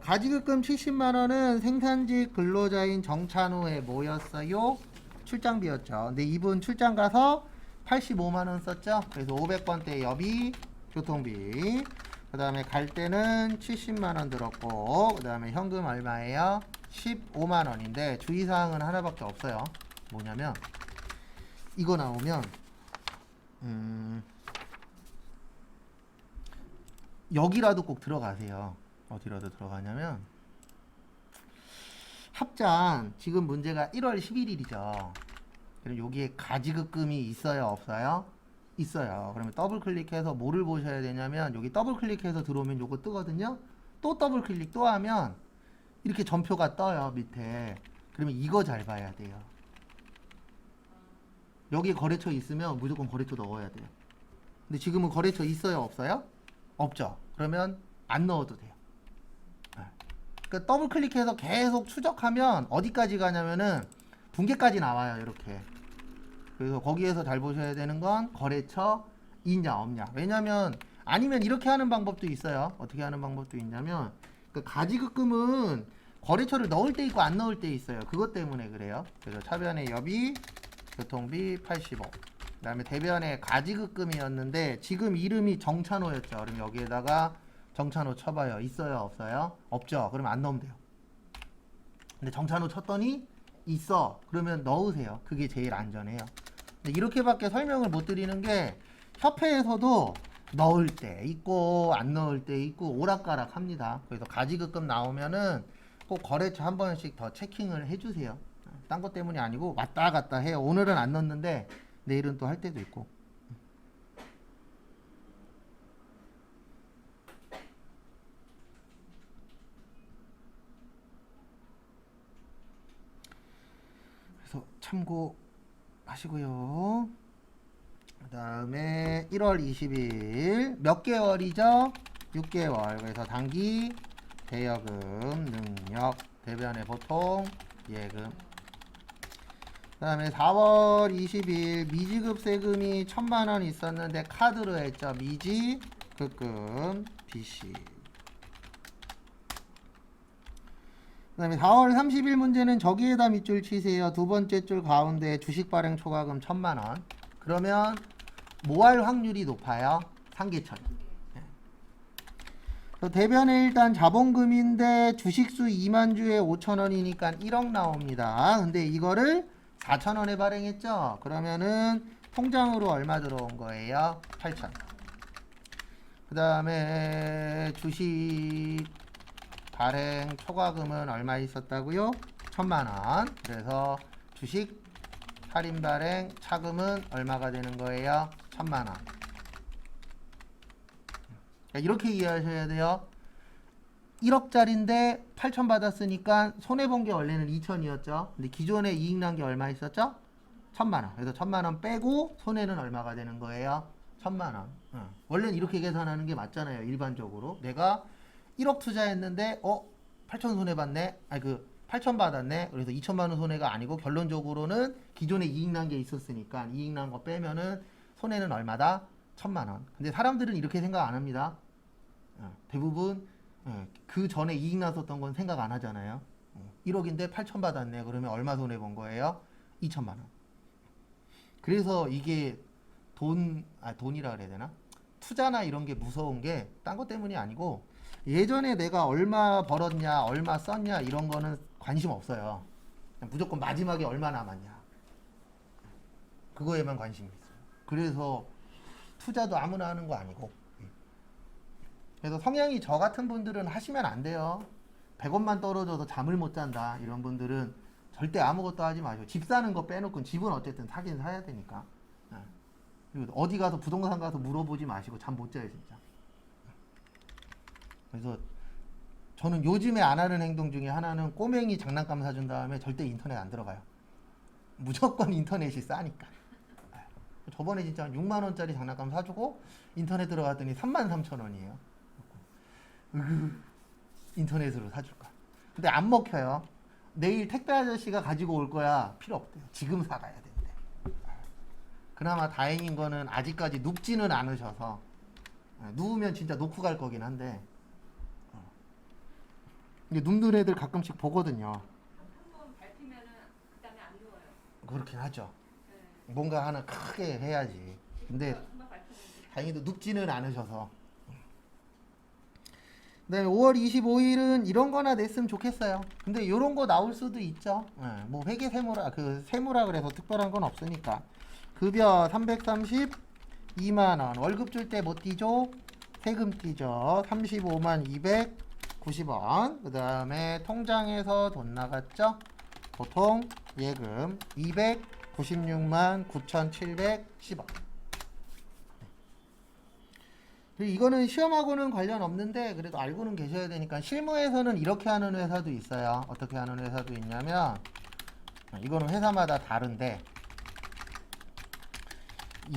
가지급금 70만원은 생산직 근로자인 정찬호에 뭐였어요? 출장비였죠. 근데 이분 출장 가서 85만원 썼죠. 그래서 500번대 여비 교통비. 그 다음에 갈 때는 70만원 들었고 그 다음에 현금 얼마예요? 15만원인데 주의사항은 하나밖에 없어요. 뭐냐면 이거 나오면 여기라도 꼭 들어가세요. 어디라도 들어가냐면 합장 지금 문제가 1월 11일이죠. 그럼 여기에 가지급금이 있어요, 없어요? 있어요. 그러면 더블 클릭해서 뭐를 보셔야 되냐면 여기 더블 클릭해서 들어오면 요거 뜨거든요. 또 더블 클릭 또 하면 이렇게 전표가 떠요, 밑에. 그러면 이거 잘 봐야 돼요. 여기 거래처 있으면 무조건 거래처 넣어야 돼요. 근데 지금은 거래처 있어요, 없어요? 없죠. 그러면 안 넣어도 돼요. 그러니까 더블 클릭해서 계속 추적하면 어디까지 가냐면은 분계까지 나와요, 이렇게. 그래서 거기에서 잘 보셔야 되는 건 거래처 있냐 없냐. 왜냐면 아니면 이렇게 하는 방법도 있어요. 어떻게 하는 방법도 있냐면 그 가지급금은 거래처를 넣을 때 있고 안 넣을 때 있어요. 그것 때문에 그래요. 그래서 차변의 여비 교통비 85. 그 다음에 대변의 가지급금이었는데 지금 이름이 정찬호였죠. 그럼 여기에다가 정찬호 쳐봐요. 있어요, 없어요? 없죠. 그러면 안 넣으면 돼요. 근데 정찬호 쳤더니 있어. 그러면 넣으세요. 그게 제일 안전해요. 근데 이렇게밖에 설명을 못 드리는 게 협회에서도 넣을 때 있고 안 넣을 때 있고 오락가락 합니다. 그래서 가지급금 나오면은 꼭 거래처 한 번씩 더 체킹을 해주세요. 딴 것 때문이 아니고 왔다 갔다 해요. 오늘은 안 넣었는데 내일은 또 할 때도 있고. 그래서 참고하시고요. 그 다음에 1월 20일 몇 개월이죠? 6개월. 그래서 단기 대여금 능력 대변의 보통 예금. 그 다음에 4월 20일 미지급 세금이 1000만원 있었는데 카드로 했죠. 미지급금 BC. 그 다음에 4월 30일 문제는 저기에다 밑줄 치세요. 두 번째 줄 가운데 주식 발행 초과금 1000만원. 그러면 뭐 할 확률이 높아요? 상계천. 대변에 일단 자본금인데 주식수 2만 주에 5천원이니까 1억 나옵니다. 근데 이거를 4천원에 발행했죠? 그러면은 통장으로 얼마 들어온 거예요? 8천. 그 다음에 주식 발행 초과금은 얼마 있었다고요? 1000만원. 그래서 주식 할인 발행 차금은 얼마가 되는 거예요? 1000만원. 이렇게 이해하셔야 돼요. 1억짜리인데 8천 받았으니까 손해본 게 원래는 2천이었죠. 근데 기존에 이익 난 게 얼마 있었죠? 1000만원. 그래서 1000만원 빼고 손해는 얼마가 되는 거예요? 1000만원. 원래는 이렇게 계산하는 게 맞잖아요. 일반적으로. 내가 1억 투자했는데 8천 손해봤네. 8천 받았네. 그래서 2천만원 손해가 아니고 결론적으로는 기존에 이익 난 게 있었으니까 이익 난 거 빼면은 손해는 얼마다? 1000만원. 근데 사람들은 이렇게 생각 안 합니다. 대부분 그 전에 이익 났었던 건 생각 안 하잖아요. 1억인데 8천 받았네. 그러면 얼마 손해본 거예요? 2천만원. 그래서 이게 돈이라 그래야 되나? 투자나 이런 게 무서운 게 딴 것 때문이 아니고 예전에 내가 얼마 벌었냐, 얼마 썼냐 이런 거는 관심 없어요. 무조건 마지막에 얼마 남았냐. 그거에만 관심이 있어요. 그래서 투자도 아무나 하는 거 아니고. 그래서 성향이 저 같은 분들은 하시면 안 돼요. 100원만 떨어져도 잠을 못 잔다. 이런 분들은 절대 아무것도 하지 마시고 집 사는 거 빼놓고 집은 어쨌든 사긴 사야 되니까. 그리고 어디 가서 부동산 가서 물어보지 마시고 잠 못 자요 진짜. 그래서 저는 요즘에 안 하는 행동 중에 하나는 꼬맹이 장난감 사준 다음에 절대 인터넷 안 들어가요. 무조건 인터넷이 싸니까. 저번에 진짜 6만원짜리 장난감 사주고 인터넷 들어갔더니 33,000원이에요. 인터넷으로 사줄까. 근데 안 먹혀요. 내일 택배 아저씨가 가지고 올 거야. 필요 없대요. 지금 사가야 된대. 그나마 다행인 거는 아직까지 눕지는 않으셔서 누우면 진짜 놓고 갈 거긴 한데 이게 눕는 애들 가끔씩 보거든요. 한번 밟히면은 그다음에 안 누워요. 그렇긴 하죠. 네. 뭔가 하나 크게 해야지. 근데 한번 밟히면 다행히도 눕지는 않으셔서. 네, 5월 25일은 이런 거나 냈으면 좋겠어요. 근데 이런 거 나올 수도 있죠. 뭐 회계 세무라 세무라 그래서 특별한 건 없으니까. 급여 332만 원. 월급 줄 때 뭐 띄죠? 세금 띄죠. 35만 290원. 그다음에 통장에서 돈 나갔죠? 보통 예금 296만 9,710원. 이거는 시험하고는 관련 없는데 그래도 알고는 계셔야 되니까 실무에서는 이렇게 하는 회사도 있어요. 어떻게 하는 회사도 있냐면 이거는 회사마다 다른데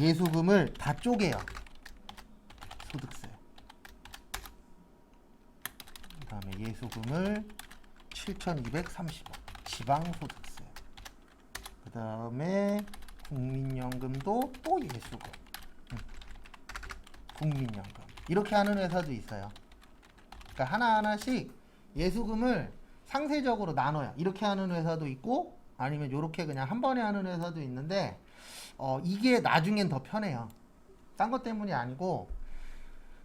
예수금을 다 쪼개요. 소득세. 그 다음에 예수금을 7,230원. 지방소득세. 그 다음에 국민연금도 또 예수금. 국민연금. 이렇게 하는 회사도 있어요. 그러니까 하나하나씩 예수금을 상세적으로 나눠요. 이렇게 하는 회사도 있고 아니면 이렇게 그냥 한 번에 하는 회사도 있는데 이게 나중엔 더 편해요. 딴 것 때문이 아니고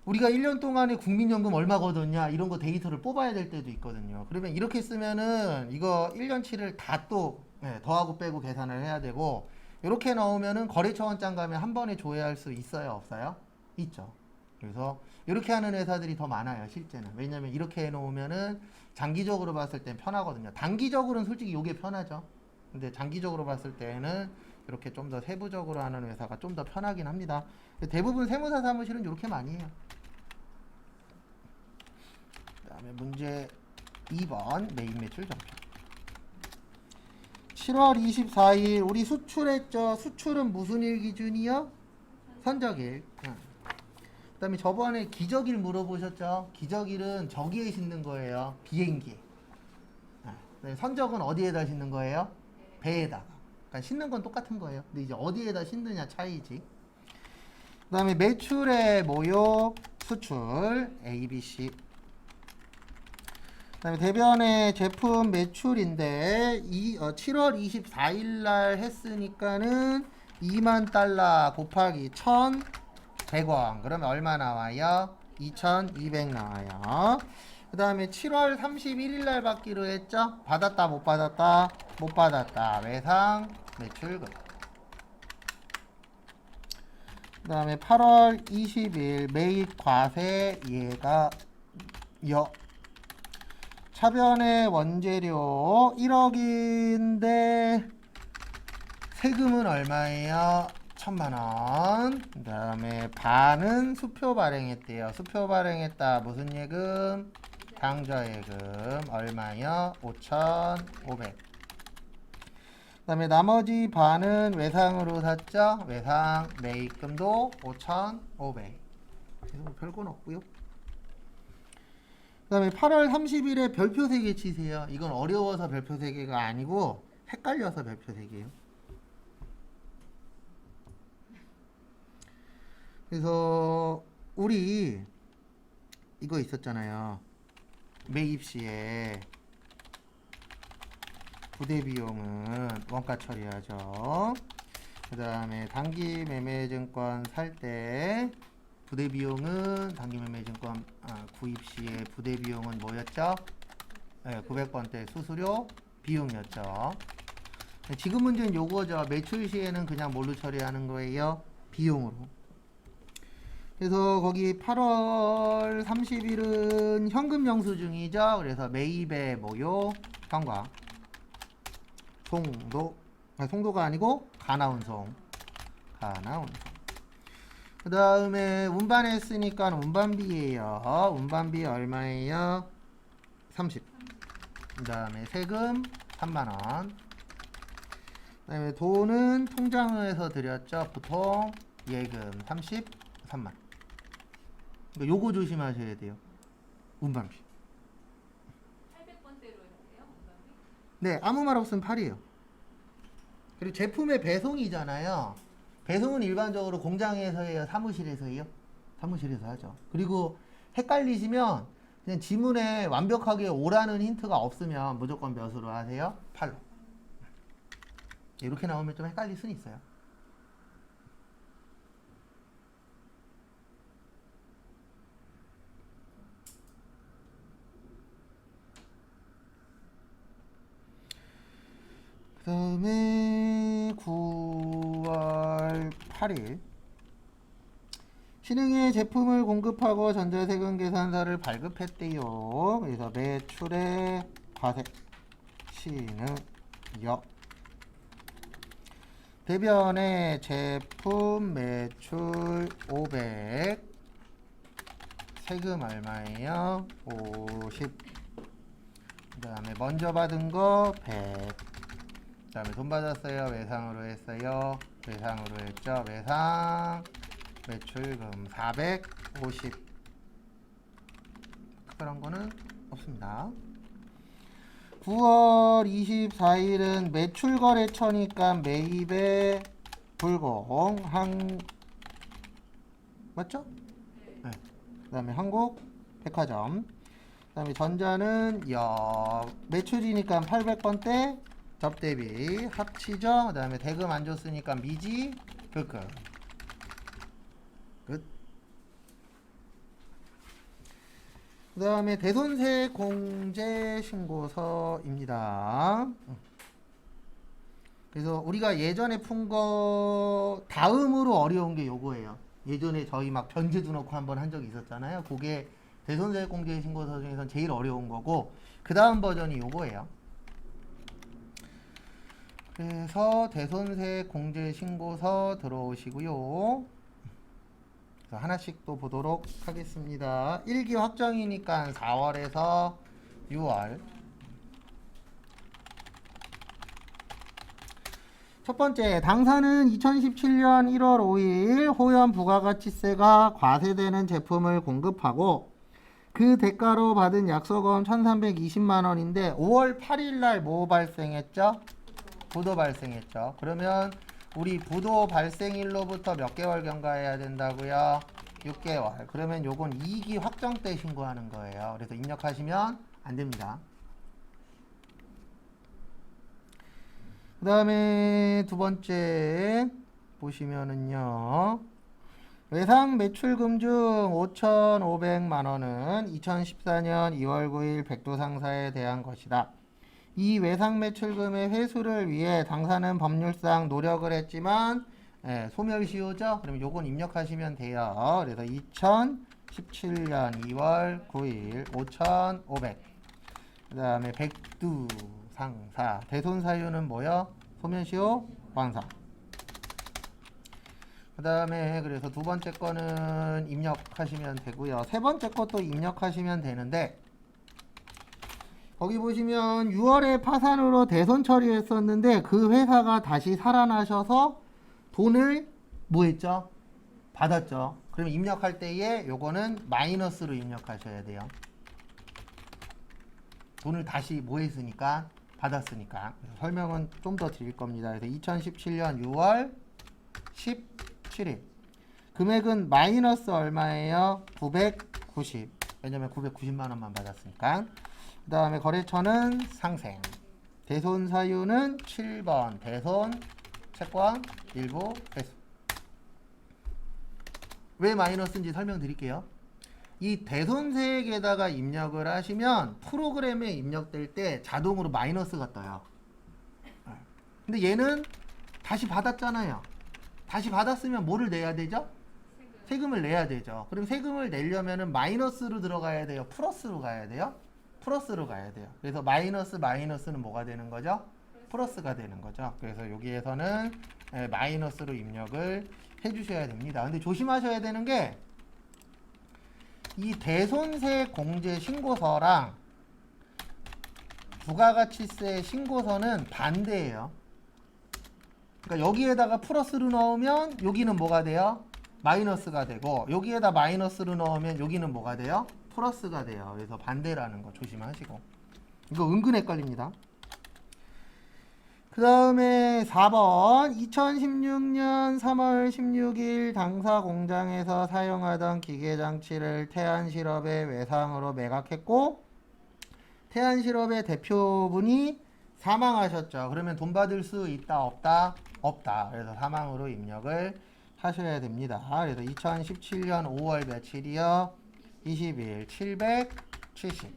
우리가 1년 동안에 국민연금 얼마 걷었냐 이런 거 데이터를 뽑아야 될 때도 있거든요. 그러면 이렇게 쓰면은 이거 1년치를 다 또 더하고 빼고 계산을 해야 되고 이렇게 나오면은 거래처원장 가면 한 번에 조회할 수 있어요? 없어요? 있죠. 그래서 이렇게 하는 회사들이 더 많아요. 실제는. 왜냐면 이렇게 해놓으면은 장기적으로 봤을 땐 편하거든요. 단기적으로는 솔직히 이게 편하죠. 근데 장기적으로 봤을 때는 이렇게 좀 더 세부적으로 하는 회사가 좀 더 편하긴 합니다. 대부분 세무사 사무실은 이렇게 많이 해요. 그 다음에 문제 2번 메인 매출 정표. 7월 24일 우리 수출했죠. 수출은 무슨 일 기준이요? 선적일. 그다음에 저번에 기저귀를 물어보셨죠? 기저귀는 저기에 싣는 거예요. 비행기. 네, 선적은 어디에다 싣는 거예요? 배에다가. 그러니까 싣는 건 똑같은 거예요. 근데 이제 어디에다 싣느냐 차이지. 그다음에 매출의 모욕, 수출 A, B, C. 그다음에 대변의 제품 매출인데 7월 24일 날 했으니까는 2만 달러 곱하기 1,100원. 그러면 얼마 나와요? 2,200 나와요. 그다음에 7월 31일 날 받기로 했죠? 받았다 못 받았다? 못 받았다. 외상 매출금. 그다음에 8월 20일 매입 과세 얘가 차변의 원재료 1억인데 세금은 얼마예요? 1,000만원. 그 다음에 반은 수표 발행했대요. 수표 발행했다. 무슨 예금? 당좌예금. 얼마요? 5,500. 그 다음에 나머지 반은 외상으로 샀죠? 외상 매입금도 5,500. 그래서 별건 없고요. 그 다음에 8월 30일에 별표 3개 치세요. 이건 어려워서 별표 3개가 아니고 헷갈려서 별표 3개예요. 그래서 우리 이거 있었잖아요. 매입 시에 부대 비용은 원가 처리하죠. 그 다음에 단기 매매 증권 살 때 부대 비용은 단기 매매 증권 구입 시에 부대 비용은 뭐였죠? 네, 900번대 수수료 비용이었죠. 지금 문제는 요거죠. 매출 시에는 그냥 뭘로 처리하는 거예요? 비용으로. 그래서 거기 8월 30일은 현금 영수증이죠. 그래서 매입의 모요 현과 송도가 아니고 가나운송. 그 다음에 운반했으니까 운반비예요. 운반비 얼마예요? 30. 그 다음에 세금 3만원. 그 다음에 돈은 통장에서 드렸죠. 보통 예금 33만. 그러니까 요거 조심하셔야 돼요. 운반비. 800번대로 해요, 운반비? 네, 아무 말 없으면 8이에요. 그리고 제품의 배송이잖아요. 배송은 일반적으로 공장에서 해요? 사무실에서 해요? 사무실에서 하죠. 그리고 헷갈리시면 그냥 지문에 완벽하게 오라는 힌트가 없으면 무조건 몇으로 하세요? 8로. 이렇게 나오면 좀 헷갈릴 수는 있어요. 그 다음에 9월 8일 신흥의 제품을 공급하고 전자세금 계산서를 발급했대요. 그래서 매출의 과세 신흥역 대변의 제품 매출 500 세금 얼마예요? 50. 그 다음에 먼저 받은 거 100. 그 다음에 돈 받았어요. 외상으로 했어요. 외상으로 했죠. 외상 매출금 450. 특별한 거는 없습니다. 9월 24일은 매출거래처니까 매입의 불공 맞죠? 네. 그 다음에 한국백화점. 그 다음에 전자는 매출이니까 800번대 접대비 합치죠. 그 다음에 대금 안 줬으니까 미지 급급. 끝. 그 다음에 대손세 공제 신고서입니다. 그래서 우리가 예전에 푼 거 다음으로 어려운 게 요거예요. 예전에 저희 막 변제도 넣고 한번 한 적이 있었잖아요. 그게 대손세 공제 신고서 중에선 제일 어려운 거고 그 다음 버전이 요거예요. 그래서 대손세 공제 신고서 들어오시고요. 그래서 하나씩 또 보도록 하겠습니다. 1기 확정이니까 4월에서 6월. 첫 번째, 당사는 2017년 1월 5일 호연 부가가치세가 과세되는 제품을 공급하고 그 대가로 받은 약소금 1,320만 원인데 5월 8일 날 뭐 발생했죠? 부도 발생했죠. 그러면 우리 부도 발생일로부터 몇 개월 경과해야 된다고요? 6개월. 그러면 요건 이익이 확정 때 신고하는 거예요. 그래서 입력하시면 안 됩니다. 그 다음에 두 번째 보시면은요. 외상 매출금 중 5,500만 원은 2014년 2월 9일 백두상사에 대한 것이다. 이 외상 매출금의 회수를 위해 당사는 법률상 노력을 했지만 소멸시효죠. 그럼 요건 입력하시면 돼요. 그래서 2017년 2월 9일 5,500. 그 다음에 백두상사. 대손사유는 뭐요? 소멸시효 완사. 그 다음에 그래서 두 번째 거는 입력하시면 되고요. 세 번째 것도 입력하시면 되는데 거기 보시면 6월에 파산으로 대손 처리했었는데 그 회사가 다시 살아나셔서 돈을 뭐 했죠? 받았죠. 그럼 입력할 때에 요거는 마이너스로 입력하셔야 돼요. 돈을 다시 뭐 했으니까? 받았으니까. 설명은 좀 더 드릴 겁니다. 그래서 2017년 6월 17일 금액은 마이너스 얼마예요? 990. 왜냐면 990만 원만 받았으니까. 그 다음에 거래처는 상생. 대손 사유는 7번. 대손 채권 일부 회수. 왜 마이너스인지 설명드릴게요. 이 대손세액에다가 입력을 하시면 프로그램에 입력될 때 자동으로 마이너스가 떠요. 근데 얘는 다시 받았잖아요. 다시 받았으면 뭐를 내야 되죠? 세금을 내야 되죠. 그럼 세금을 내려면은 마이너스로 들어가야 돼요? 플러스로 가야 돼요? 플러스로 가야 돼요. 그래서 마이너스는 뭐가 되는 거죠? 플러스가 되는 거죠. 그래서 여기에서는 마이너스로 입력을 해주셔야 됩니다. 근데 조심하셔야 되는 게 이 대손세 공제 신고서랑 부가가치세 신고서는 반대예요. 그러니까 여기에다가 플러스로 넣으면 여기는 뭐가 돼요? 마이너스가 되고 여기에다 마이너스로 넣으면 여기는 뭐가 돼요? 플러스가 돼요. 그래서 반대라는 거 조심하시고. 이거 은근 헷갈립니다. 그 다음에 4번 2016년 3월 16일 당사 공장에서 사용하던 기계장치를 태안실업의 외상으로 매각했고 태안실업의 대표분이 사망하셨죠. 그러면 돈 받을 수 있다 없다? 없다. 그래서 사망으로 입력을 하셔야 됩니다. 그래서 2017년 5월 며칠이요? 20일 770.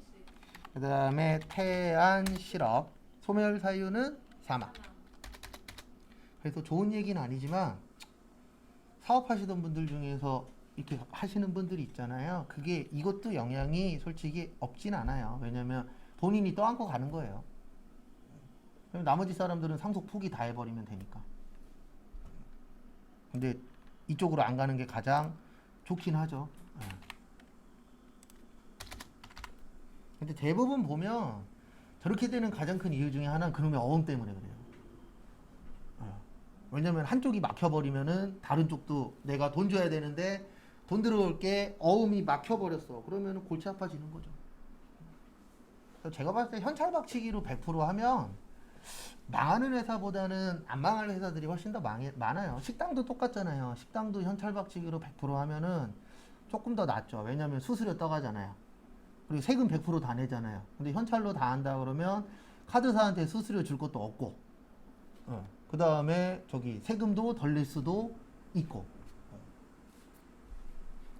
그 다음에 태안실업 소멸 사유는 사망. 그래서 좋은 얘기는 아니지만 사업하시던 분들 중에서 이렇게 하시는 분들이 있잖아요. 그게 이것도 영향이 솔직히 없진 않아요. 왜냐면 본인이 떠안고 가는 거예요. 그럼 나머지 사람들은 상속 포기 다 해버리면 되니까. 근데 이쪽으로 안 가는 게 가장 좋긴 하죠. 근데 대부분 보면 저렇게 되는 가장 큰 이유 중에 하나는 그놈의 어음 때문에 그래요. 왜냐면 한쪽이 막혀버리면은 다른 쪽도 내가 돈 줘야 되는데 돈 들어올 게 어음이 막혀버렸어. 그러면은 골치 아파지는 거죠. 그래서 제가 봤을 때 현찰박치기로 100% 하면 망하는 회사보다는 안 망할 회사들이 훨씬 더 많아요. 식당도 똑같잖아요. 식당도 현찰박치기로 100% 하면은 조금 더 낫죠. 왜냐면 수수료 떠가잖아요. 그리고 세금 100% 다 내잖아요. 근데 현찰로 다 한다 그러면 카드사한테 수수료 줄 것도 없고, 그 다음에 저기 세금도 덜 낼 수도 있고.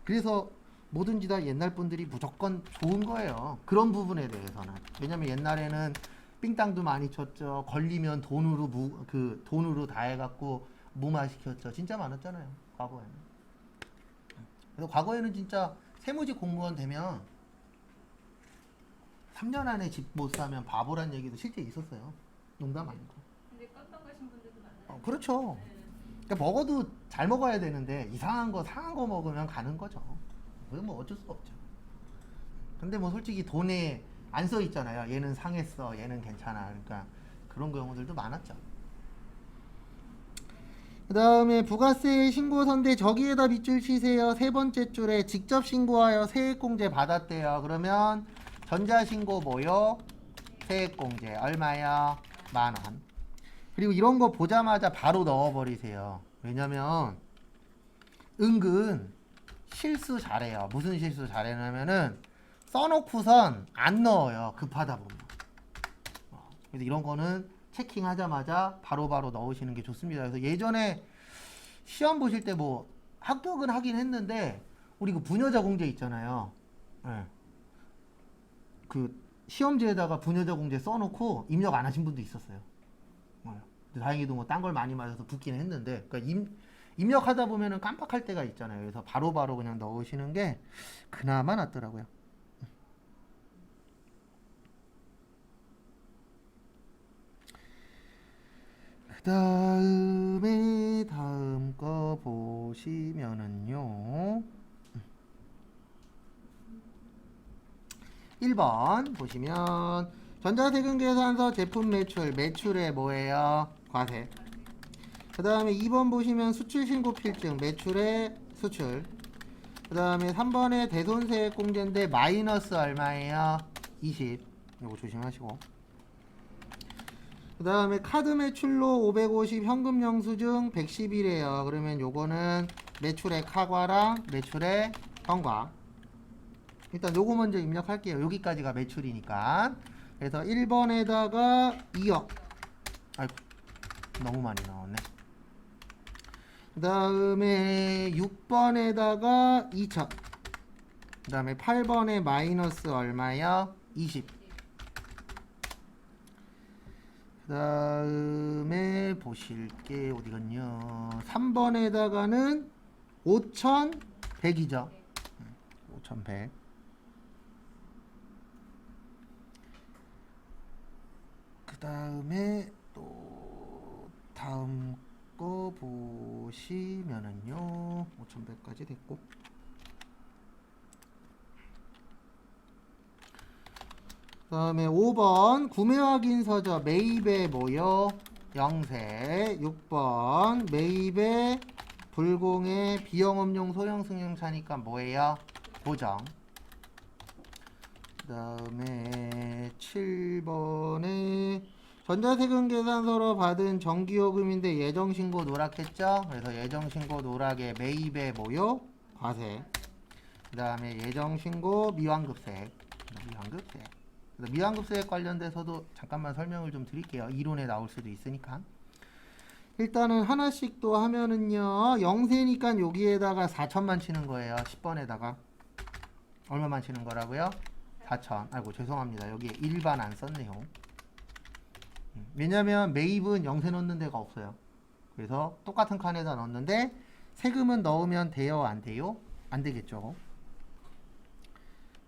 그래서 뭐든지 다 옛날 분들이 무조건 좋은 거예요. 그런 부분에 대해서는. 왜냐면 옛날에는 삥땅도 많이 쳤죠. 걸리면 돈으로 다 해갖고 무마시켰죠. 진짜 많았잖아요. 과거에는. 그래서 과거에는 진짜 세무직 공무원 되면 3년 안에 집 못 사면 바보란 얘기도 실제 있었어요. 농담 아니고. 근데 깜빡 가신 분들도 많아요. 그렇죠. 그러니까 먹어도 잘 먹어야 되는데 이상한 거 상한 거 먹으면 가는 거죠. 그건 뭐 어쩔 수 없죠. 근데 뭐 솔직히 돈에 안 써 있잖아요. 얘는 상했어, 얘는 괜찮아. 그러니까 그런 경우들도 많았죠. 그 다음에 부가세 신고서인데 저기에다 밑줄 치세요. 세 번째 줄에 직접 신고하여 세액공제 받았대요. 그러면 전자신고 뭐요? 세액공제 얼마요? 10,000원. 그리고 이런 거 보자마자 바로 넣어버리세요. 왜냐면 은근 실수 잘해요. 무슨 실수 잘해냐면은 써놓고선 안 넣어요. 급하다 보면. 그래서 이런 거는 체킹하자마자 바로바로 넣으시는 게 좋습니다. 그래서 예전에 시험 보실 때 뭐 합격은 하긴 했는데 우리 그 부녀자 공제 있잖아요. 예. 그 시험지에다가 부녀자 공제 써놓고 입력 안 하신 분도 있었어요. 근데 다행히도 뭐 딴 걸 많이 맞아서 붙기는 했는데, 그러니까 입력하다 보면은 깜빡할 때가 있잖아요. 그래서 바로바로 그냥 넣으시는 게 그나마 낫더라고요. 그 다음에 다음 거 보시면은요, 1번 보시면 전자세금 계산서 제품 매출, 매출의 뭐예요? 과세. 그 다음에 2번 보시면 수출신고 필증, 매출의 수출. 그 다음에 3번에 대손세액 공제인데 마이너스 얼마예요? 20. 이거 조심하시고. 그 다음에 카드 매출로 550, 현금 영수증 110이래요. 그러면 요거는 매출의 카과랑 매출의 현과. 일단 요거 먼저 입력할게요. 여기까지가 매출이니까. 그래서 1번에다가 2억. 아이고, 너무 많이 나왔네. 그 다음에 6번에다가 2천. 그 다음에 8번에 마이너스 얼마요? 20. 그 다음에 보실게 어디갔냐. 3번에다가는 5,100이죠. 5,100. 그 다음에 또 다음 거 보시면은요, 5,100까지 됐고, 그 다음에 5번 구매 확인서죠. 매입에 뭐요? 영세. 6번 매입에 불공의 비영업용 소형 승용차니까 뭐예요? 보정. 그 다음에 7번에 전자세금 계산서로 받은 정기요금인데 예정신고 누락했죠? 그래서 예정신고 누락에 매입에 뭐요? 과세. 그 다음에 예정신고 미환급세. 미환급세. 미환급세에 관련돼서도 잠깐만 설명을 좀 드릴게요. 이론에 나올 수도 있으니까. 일단은 하나씩 또 하면은요, 영세니까 여기에다가 4천만 치는 거예요. 10번에다가 얼마만 치는 거라고요? 4천. 아이고 죄송합니다. 여기에 일반 안 썼네요. 왜냐면 매입은 영세 넣는 데가 없어요. 그래서 똑같은 칸에다 넣었는데 세금은 넣으면 돼요? 안 돼요? 안 되겠죠.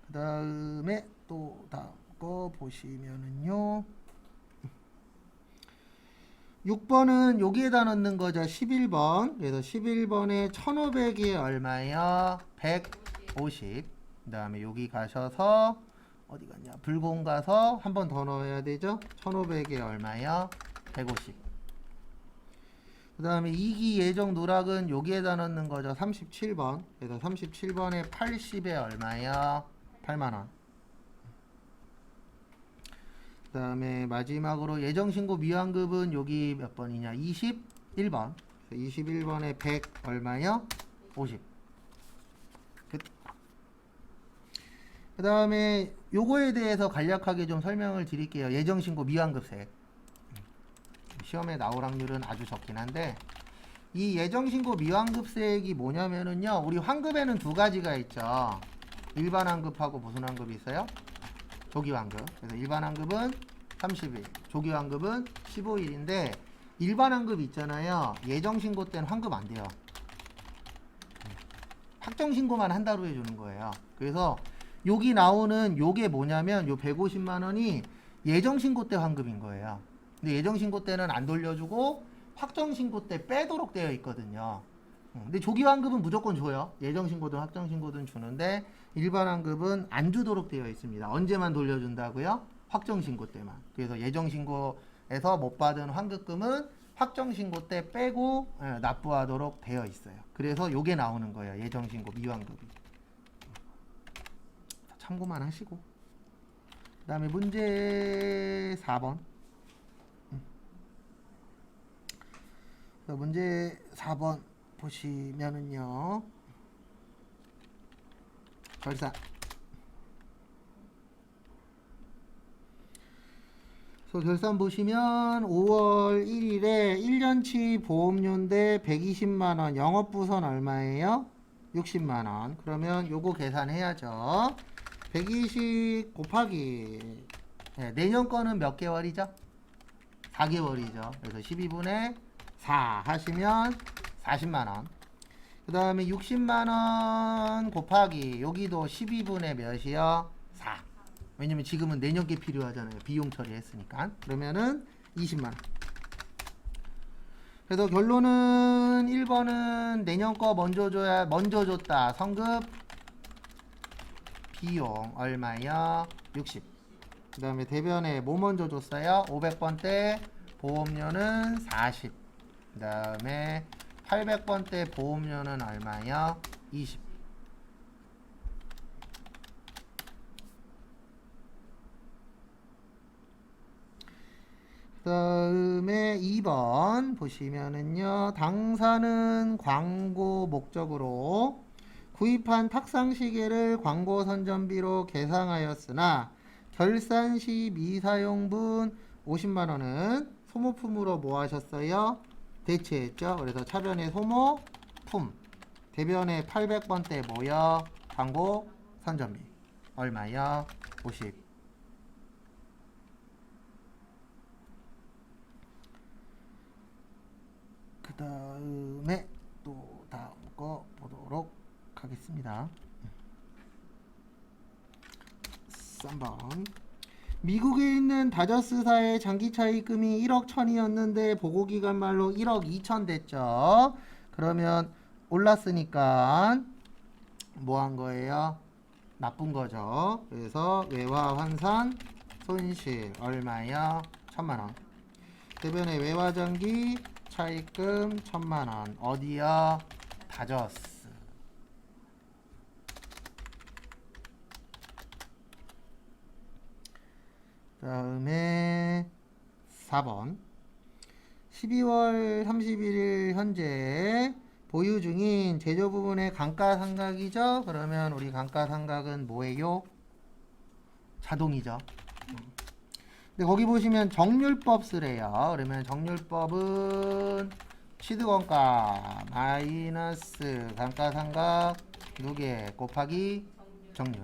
그 다음에 또 다음 거 보시면은요, 6번은 여기에다 넣는 거죠. 11번. 그래서 11번에 1,500이 얼마예요? 150. 그 다음에 여기 가셔서 어디 갔냐? 불공 가서 한 번 더 넣어야 되죠. 1,500에 얼마예요? 150. 그 다음에 2기 예정 누락은 여기에다 넣는 거죠. 37번. 그래서 37번에 80에 얼마예요? 8만원. 그 다음에 마지막으로 예정신고 미환급은 여기 몇 번이냐? 21번. 21번에 100 얼마요? 50. 그 다음에 요거에 대해서 간략하게 좀 설명을 드릴게요. 예정신고 미환급세. 시험에 나올 확률은 아주 적긴 한데, 이 예정신고 미환급세액이 뭐냐면은요, 우리 환급에는 두 가지가 있죠. 일반 환급하고 무슨 환급이 있어요? 조기 환급. 그래서 일반 환급은 30일, 조기 환급은 15일인데, 일반 환급 있잖아요. 예정 신고 때는 환급 안 돼요. 확정 신고만 한 달 후에 주는 거예요. 그래서 여기 나오는 요게 뭐냐면 요 150만 원이 예정 신고 때 환급인 거예요. 근데 예정 신고 때는 안 돌려주고 확정 신고 때 빼도록 되어 있거든요. 근데 조기 환급은 무조건 줘요. 예정 신고든 확정 신고든 주는데 일반 환급은 안 주도록 되어 있습니다. 언제만 돌려준다고요? 확정 신고 때만. 그래서 예정 신고에서 못 받은 환급금은 확정신고 때 빼고 납부하도록 되어 있어요. 그래서 요게 나오는 거예요. 예정신고 미완급이. 참고만 하시고. 그 다음에 문제 4번. 문제 4번 보시면은요. 결산. 결산 보시면 5월 1일에 1년치 보험료인데 120만원, 영업부선 얼마예요? 60만원. 그러면 요거 계산해야죠. 120 곱하기 내년 거는 몇 개월이죠? 4개월이죠. 그래서 12분의 4 하시면 40만원. 그 다음에 60만원 곱하기 여기도 12분의 몇이요? 4. 왜냐면 지금은 내년 게 필요하잖아요. 비용 처리했으니까. 그러면은 20만원. 그래서 결론은 1번은 내년 거 먼저 줬다. 성급 비용 얼마요? 60. 그 다음에 대변에 뭐 먼저 줬어요? 500번 때 보험료는 40. 그 다음에 800번 때 보험료는 얼마요? 20. 그 다음에 2번 보시면은요. 당사는 광고 목적으로 구입한 탁상시계를 광고 선전비로 계상하였으나 결산 시 미사용분 50만원은 소모품으로 뭐 하셨어요? 대체했죠. 그래서 차변에 소모품, 대변에 800번 때 뭐요? 광고 선전비 얼마요? 50. 그 다음에 또 다음 거 보도록 하겠습니다. 3번. 미국에 있는 다저스사의 장기차입금이 1억 1000이었는데 보고기간 말로 1억 2000 됐죠. 그러면 올랐으니까 뭐 한 거예요? 나쁜 거죠. 그래서 외화 환산 손실 얼마요? 1000만원. 대변에 외화장기 차입금 1000만원. 어디요? 다저스. 그 다음에 4번. 12월 31일 현재 보유 중인 제조 부분의 감가상각이죠. 그러면 우리 감가상각은 뭐예요? 자동이죠. 근데 거기 보시면 정률법 쓰래요. 그러면 정률법은 취득원가 마이너스 감가상각 누계 곱하기 정률.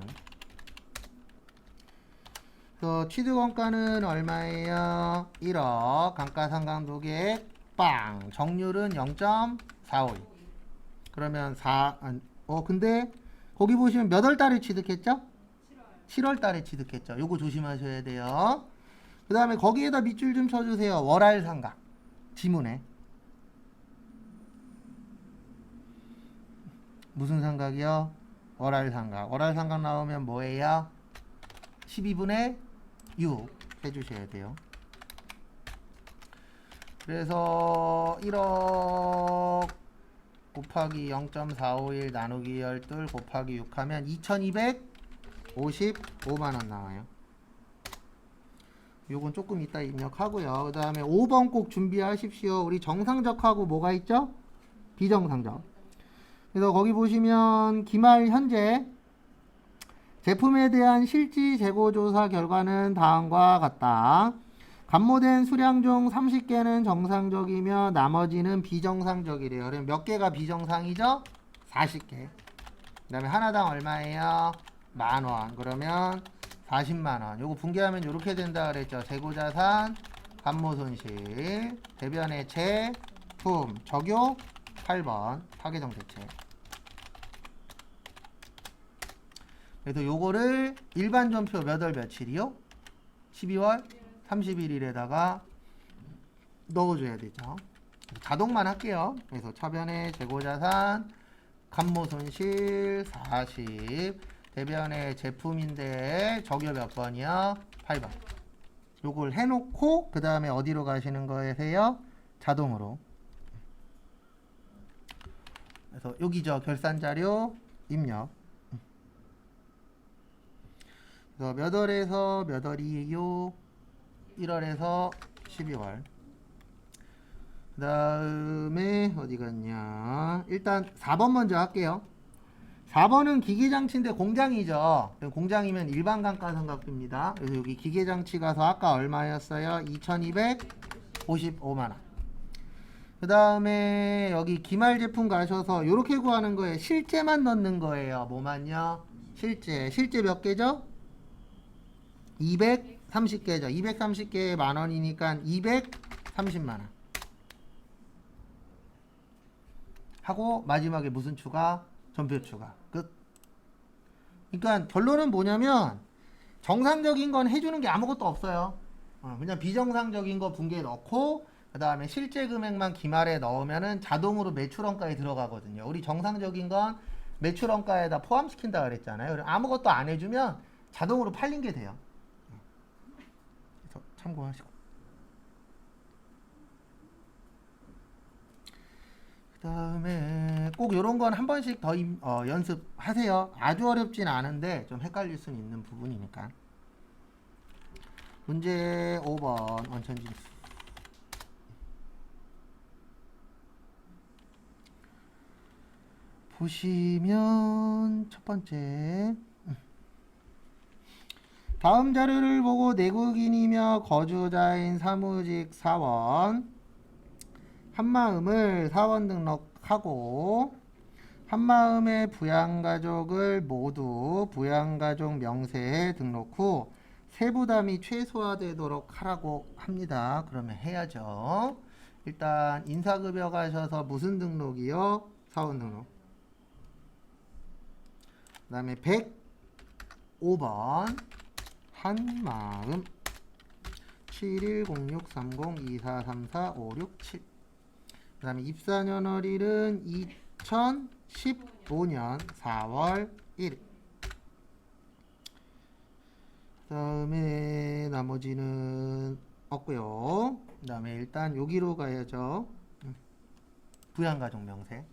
그래서 취득원가는 얼마예요? 1억. 감가상각 누계 빵. 정률은 0.451. 그러면 근데 거기 보시면 몇 월 달에 취득했죠? 7월 달에 취득했죠. 요거 조심하셔야 돼요. 그 다음에 거기에다 밑줄 좀 쳐주세요. 월할 상각. 지문에. 무슨 상각이요? 월할 상각. 월할 상각 나오면 뭐예요? 12분의 6 해주셔야 돼요. 그래서 1억 곱하기 0.451 나누기 12 곱하기 6 하면 2255만원 나와요. 요건 조금 이따 입력하고요. 그 다음에 5번 꼭 준비하십시오. 우리 정상적하고 뭐가 있죠? 비정상적. 그래서 거기 보시면 기말 현재 제품에 대한 실지 재고 조사 결과는 다음과 같다. 감모된 수량 중 30개는 정상적이며 나머지는 비정상적이래요. 그럼 몇 개가 비정상이죠? 40개. 그 다음에 하나당 얼마예요? 10,000원. 그러면 40만원. 요거 분개하면 이렇게 된다 그랬죠. 재고자산, 감모손실, 대변의 제품, 적용 8번 파괴정 대체. 그래서 요거를 일반 전표 몇 월 며칠이요? 12월 31일에다가 넣어줘야 되죠. 자동만 할게요. 그래서 차변의 재고자산, 감모손실 40, 대변의 제품인데 적용 몇 번이요? 8번. 요걸 해놓고 그 다음에 어디로 가시는 거예요? 자동으로. 그래서 여기죠. 결산 자료 입력. 그래서 몇 월에서 몇 월이에요? 1월에서 12월. 그 다음에 어디 갔냐? 일단 4번 먼저 할게요. 4번은 기계장치인데 공장이죠. 공장이면 일반 감가상각비입니다. 그래서 여기 기계장치 가서 아까 얼마였어요? 2255만원. 그 다음에 여기 기말 제품 가셔서 이렇게 구하는 거예요. 실제만 넣는 거예요. 뭐만요? 실제. 실제 몇 개죠? 230개죠. 230개에 만원이니까 230만원. 하고 마지막에 무슨 추가? 전표 추가. 끝. 그러니까 결론은 뭐냐면 정상적인 건 해주는 게 아무것도 없어요. 그냥 비정상적인 거 분기에 넣고 그 다음에 실제 금액만 기말에 넣으면은 자동으로 매출원가에 들어가거든요. 우리 정상적인 건 매출원가에다 포함시킨다 그랬잖아요. 그럼 아무것도 안 해주면 자동으로 팔린 게 돼요. 그래서 참고하시고. 그 다음에 꼭 요런 건 한 번씩 더 연습하세요. 아주 어렵진 않은데 좀 헷갈릴 수는 있는 부분이니까. 문제 5번 원천징수. 보시면 첫 번째 다음 자료를 보고 내국인이며 거주자인 사무직 사원 한마음을 사원 등록하고 한마음의 부양가족을 모두 부양가족 명세에 등록 후 세부담이 최소화되도록 하라고 합니다. 그러면 해야죠. 일단 인사급여 가셔서 무슨 등록이요? 사원 등록. 그 다음에 105번 한마음 710630243456그 다음에 입사년월일은 2015년 4월 1일. 그 다음에 나머지는 없고요. 그 다음에 일단 여기로 가야죠. 부양가족 명세.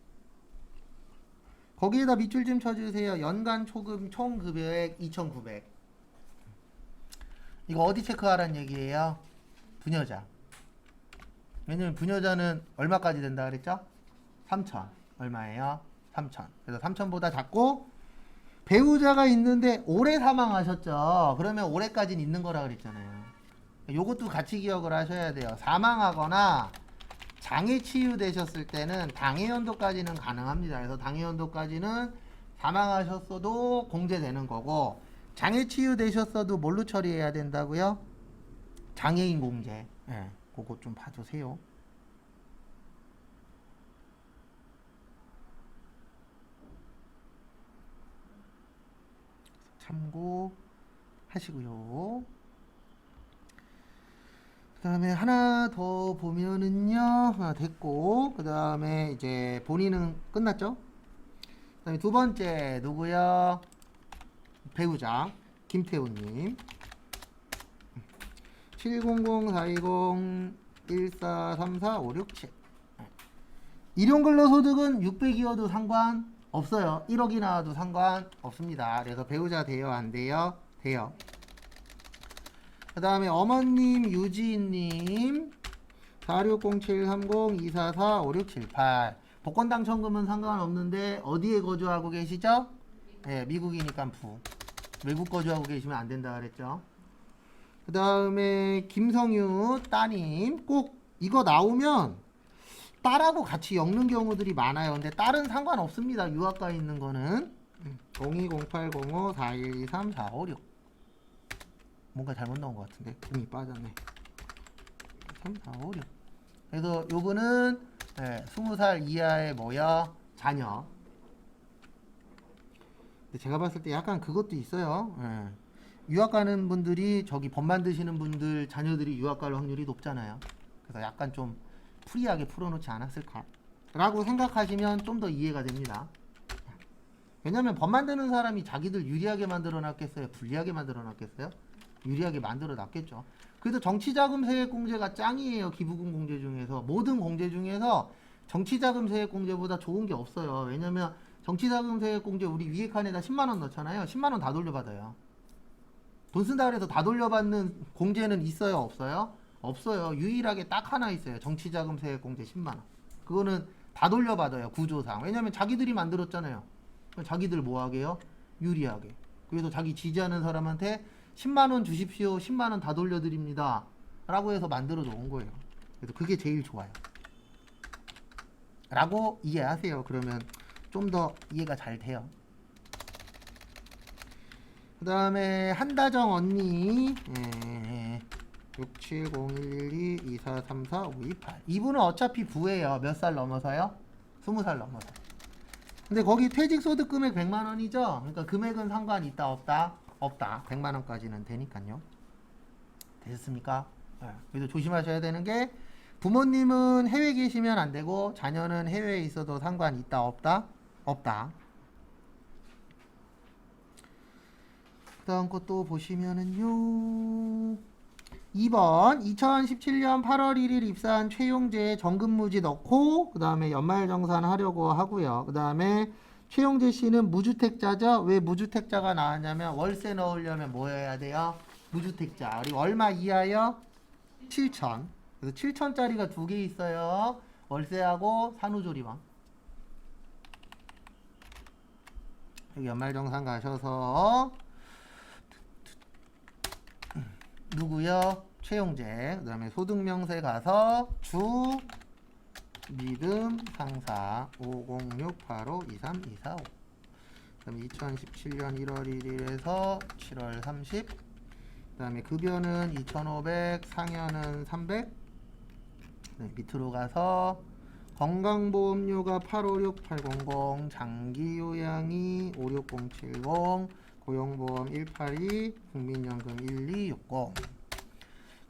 거기에다 밑줄 좀 쳐주세요. 연간 초금 총급여액 2,900. 이거 어디 체크하라는 얘기예요? 부녀자. 왜냐면 부녀자는 얼마까지 된다 그랬죠? 3,000. 얼마예요? 3,000. 그래서 3,000보다 작고 배우자가 있는데 올해 사망하셨죠? 그러면 올해까지는 있는 거라 그랬잖아요. 요것도 같이 기억을 하셔야 돼요. 사망하거나 장애 치유되셨을 때는 당해연도까지는 가능합니다. 그래서 당해연도까지는 사망하셨어도 공제되는 거고 장애 치유되셨어도 뭘로 처리해야 된다고요? 장애인 공제. 예, 그거 좀 봐주세요. 참고하시고요. 그 다음에 하나 더 보면은요, 됐고, 그 다음에 이제 본인은 끝났죠? 그 다음에 두 번째, 누구요? 배우자, 김태우님. 700-420-1434-567. 일용근로소득은 600이어도 상관없어요. 1억이 나와도 상관없습니다. 그래서 배우자 돼요? 안 돼요? 돼요. 그 다음에 어머님 유지인님 460730-244-5678 복권 당첨금은 상관없는데 어디에 거주하고 계시죠? 네, 미국이니까 부. 외국 거주하고 계시면 안 된다 그랬죠. 그 다음에 김성유 따님 꼭 이거 나오면 딸하고 같이 엮는 경우들이 많아요. 근데 딸은 상관없습니다. 유학가 있는 거는 0208054123-456 뭔가 잘못 나온 것 같은데 금이 빠졌네. 3456. 그래서 요거는 20살 이하의 뭐야? 자녀. 근데 제가 봤을 때 약간 그것도 있어요. 유학 가는 분들이 저기 법 만드시는 분들 자녀들이 유학 갈 확률이 높잖아요. 그래서 약간 좀 프리하게 풀어놓지 않았을까? 라고 생각하시면 좀 더 이해가 됩니다. 왜냐면 법 만드는 사람이 자기들 유리하게 만들어 놨겠어요? 불리하게 만들어 놨겠어요? 유리하게 만들어 놨겠죠. 그래서 정치자금 세액공제가 짱이에요. 기부금 공제 중에서. 모든 공제 중에서 정치자금 세액공제보다 좋은 게 없어요. 왜냐면 정치자금 세액공제 우리 위에 칸에다 10만원 넣잖아요. 10만원 다 돌려받아요. 돈 쓴다 그래서 다 돌려받는 공제는 있어요? 없어요? 없어요. 유일하게 딱 하나 있어요. 정치자금 세액공제 10만원. 그거는 다 돌려받아요. 구조상. 왜냐면 자기들이 만들었잖아요. 자기들 뭐하게요? 유리하게. 그래서 자기 지지하는 사람한테 10만원 주십시오. 10만원 다 돌려드립니다. 라고 해서 만들어 놓은 거예요. 그래서 그게 제일 좋아요. 라고 이해하세요. 그러면 좀 더 이해가 잘 돼요. 그 다음에 한다정 언니 6701122443528 이분은 어차피 부예요. 몇 살 넘어서요? 20살 넘어서. 근데 거기 퇴직소득 금액 100만원이죠? 그러니까 금액은 상관 있다 없다? 없다. 100만원까지는 되니까요. 되셨습니까? 그래서 조심하셔야 되는 게 부모님은 해외에 계시면 안 되고 자녀는 해외에 있어도 상관 있다 없다? 없다. 그 다음 것도 보시면은요 2번 2017년 8월 1일 입사한 최용재의 정근무지 넣고 그 다음에 연말정산 하려고 하고요. 그 다음에 최용재 씨는 무주택자죠. 왜 무주택자가 나왔냐면 월세 넣으려면 뭐 해야 돼요? 무주택자. 우리 얼마 이하요? 7천. 그래서 7천짜리가 두 개 있어요. 월세하고 산후조리원. 여기 연말정산 가셔서 누구요? 최용재. 그 다음에 소득명세 가서 주 믿음 상사 50685232455. 그 다음에 2017년 1월 1일에서 7월 30. 그 다음에 급여는 2,500, 상여는 300. 네, 밑으로 가서 건강보험료가 856800, 장기요양이 56070, 고용보험 182, 국민연금 1260.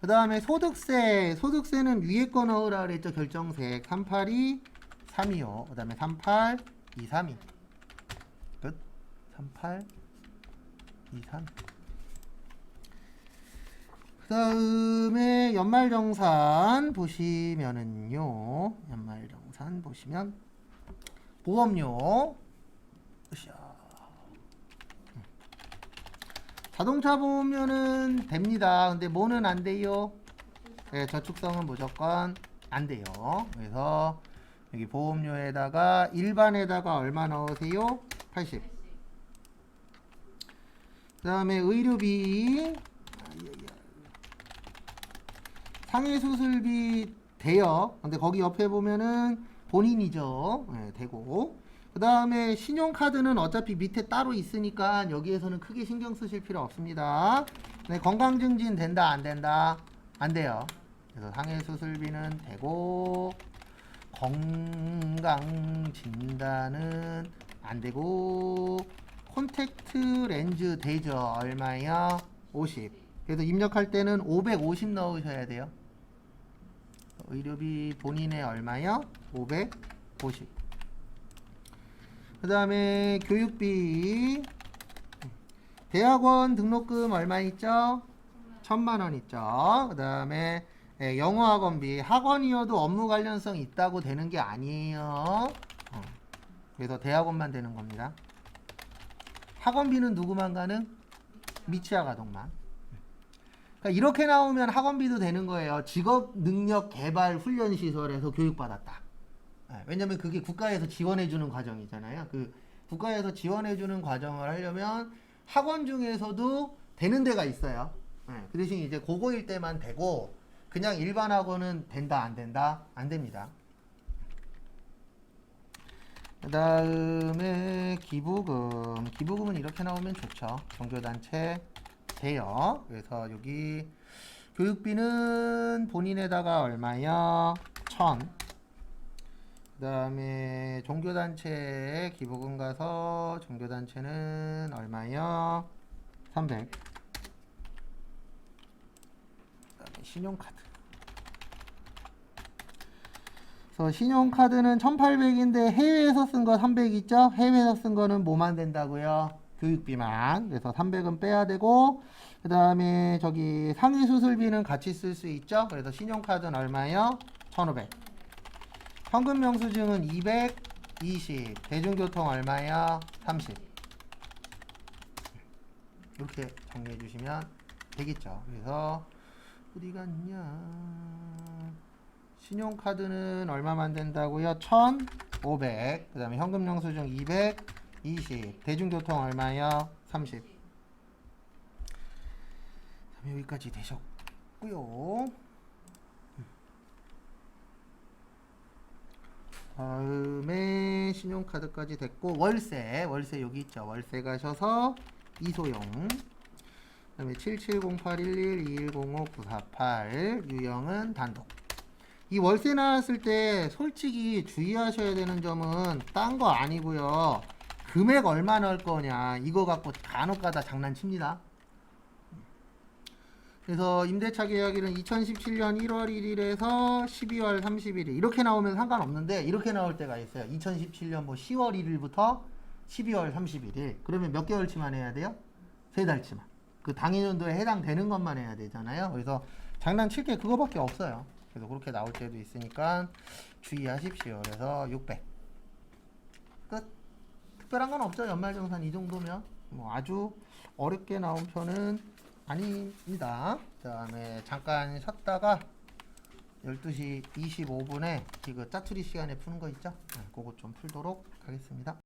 그 다음에 소득세는 위에 거 넣으라 그랬죠. 결정세액 382, 325. 그 다음에 38, 232. 끝. 38, 232. 그 다음에 연말정산 보시면은요. 연말정산 보시면 보험료. 으쌰. 자동차 보험료는 됩니다. 근데 뭐는 안 돼요? 네, 저축성은 무조건 안 돼요. 그래서 여기 보험료에다가 일반에다가 얼마 넣으세요? 80. 그 다음에 의료비 상해수술비 돼요. 근데 거기 옆에 보면은 본인이죠. 네, 되고. 그 다음에 신용카드는 어차피 밑에 따로 있으니까 여기에서는 크게 신경 쓰실 필요 없습니다. 네, 건강증진 된다 안 된다? 안 돼요. 그래서 상해수술비는 되고 건강진단은 안 되고 콘택트 렌즈 되죠. 얼마요? 50. 그래서 입력할 때는 550 넣으셔야 돼요. 의료비 본인의 얼마요? 550. 그 다음에 교육비 대학원 등록금 얼마 있죠? 1,000만원 있죠. 그 다음에 영어학원비 학원이어도 업무 관련성 있다고 되는 게 아니에요. 그래서 대학원만 되는 겁니다. 학원비는 누구만 가능? 미취학 아동만. 그러니까 이렇게 나오면 학원비도 되는 거예요. 직업능력개발훈련시설에서 교육받았다. 왜냐면 그게 국가에서 지원해주는 과정이잖아요. 그 국가에서 지원해주는 과정을 하려면 학원 중에서도 되는 데가 있어요. 그 대신 이제 그거일 때만 되고 그냥 일반 학원은 된다 안 된다? 안 됩니다. 그 다음에 기부금은 이렇게 나오면 좋죠. 종교단체 돼요. 그래서 여기 교육비는 본인에다가 얼마요? 1,000. 그 다음에 종교단체에 기부금 가서 종교단체는 얼마요? 300. 그 다음에 신용카드. 그래서 신용카드는 1800인데 해외에서 쓴 거 300 있죠? 해외에서 쓴 거는 뭐만 된다고요? 교육비만. 그래서 300은 빼야 되고, 그 그 다음에 저기 상해 수술비는 같이 쓸 수 있죠. 그래서 신용카드는 얼마요? 1,500. 현금 영수증은 220. 대중교통 얼마요? 30. 이렇게 정리해 주시면 되겠죠. 그래서 어디 갔냐? 신용카드는 얼마만 된다고요? 1,500. 그 다음에 현금 영수증 220. 대중교통 얼마요? 30. 여기까지 되셨고요. 다음에 신용카드까지 됐고 월세 여기 있죠. 월세 가셔서 이소용. 그다음에 77081121059488 유형은 단독. 이 월세 나왔을 때 솔직히 주의하셔야 되는 점은 딴 거 아니고요. 금액 얼마 넣을 거냐 이거 갖고 간혹가다 장난칩니다. 그래서 임대차 계약일은 2017년 1월 1일에서 12월 31일 이렇게 나오면 상관없는데 이렇게 나올 때가 있어요. 2017년 뭐 10월 1일부터 12월 31일. 그러면 몇 개월치만 해야 돼요? 3달치만. 그 당해년도에 해당되는 것만 해야 되잖아요. 그래서 장난칠 게 그거밖에 없어요. 그래서 그렇게 나올 때도 있으니까 주의하십시오. 그래서 600. 끝. 특별한 건 없죠. 연말정산 이 정도면. 뭐 아주 어렵게 나온 편은 아닙니다. 그 다음에 잠깐 쉬었다가 12시 25분에 이거 짜투리 시간에 푸는 거 있죠? 그거 좀 풀도록 하겠습니다.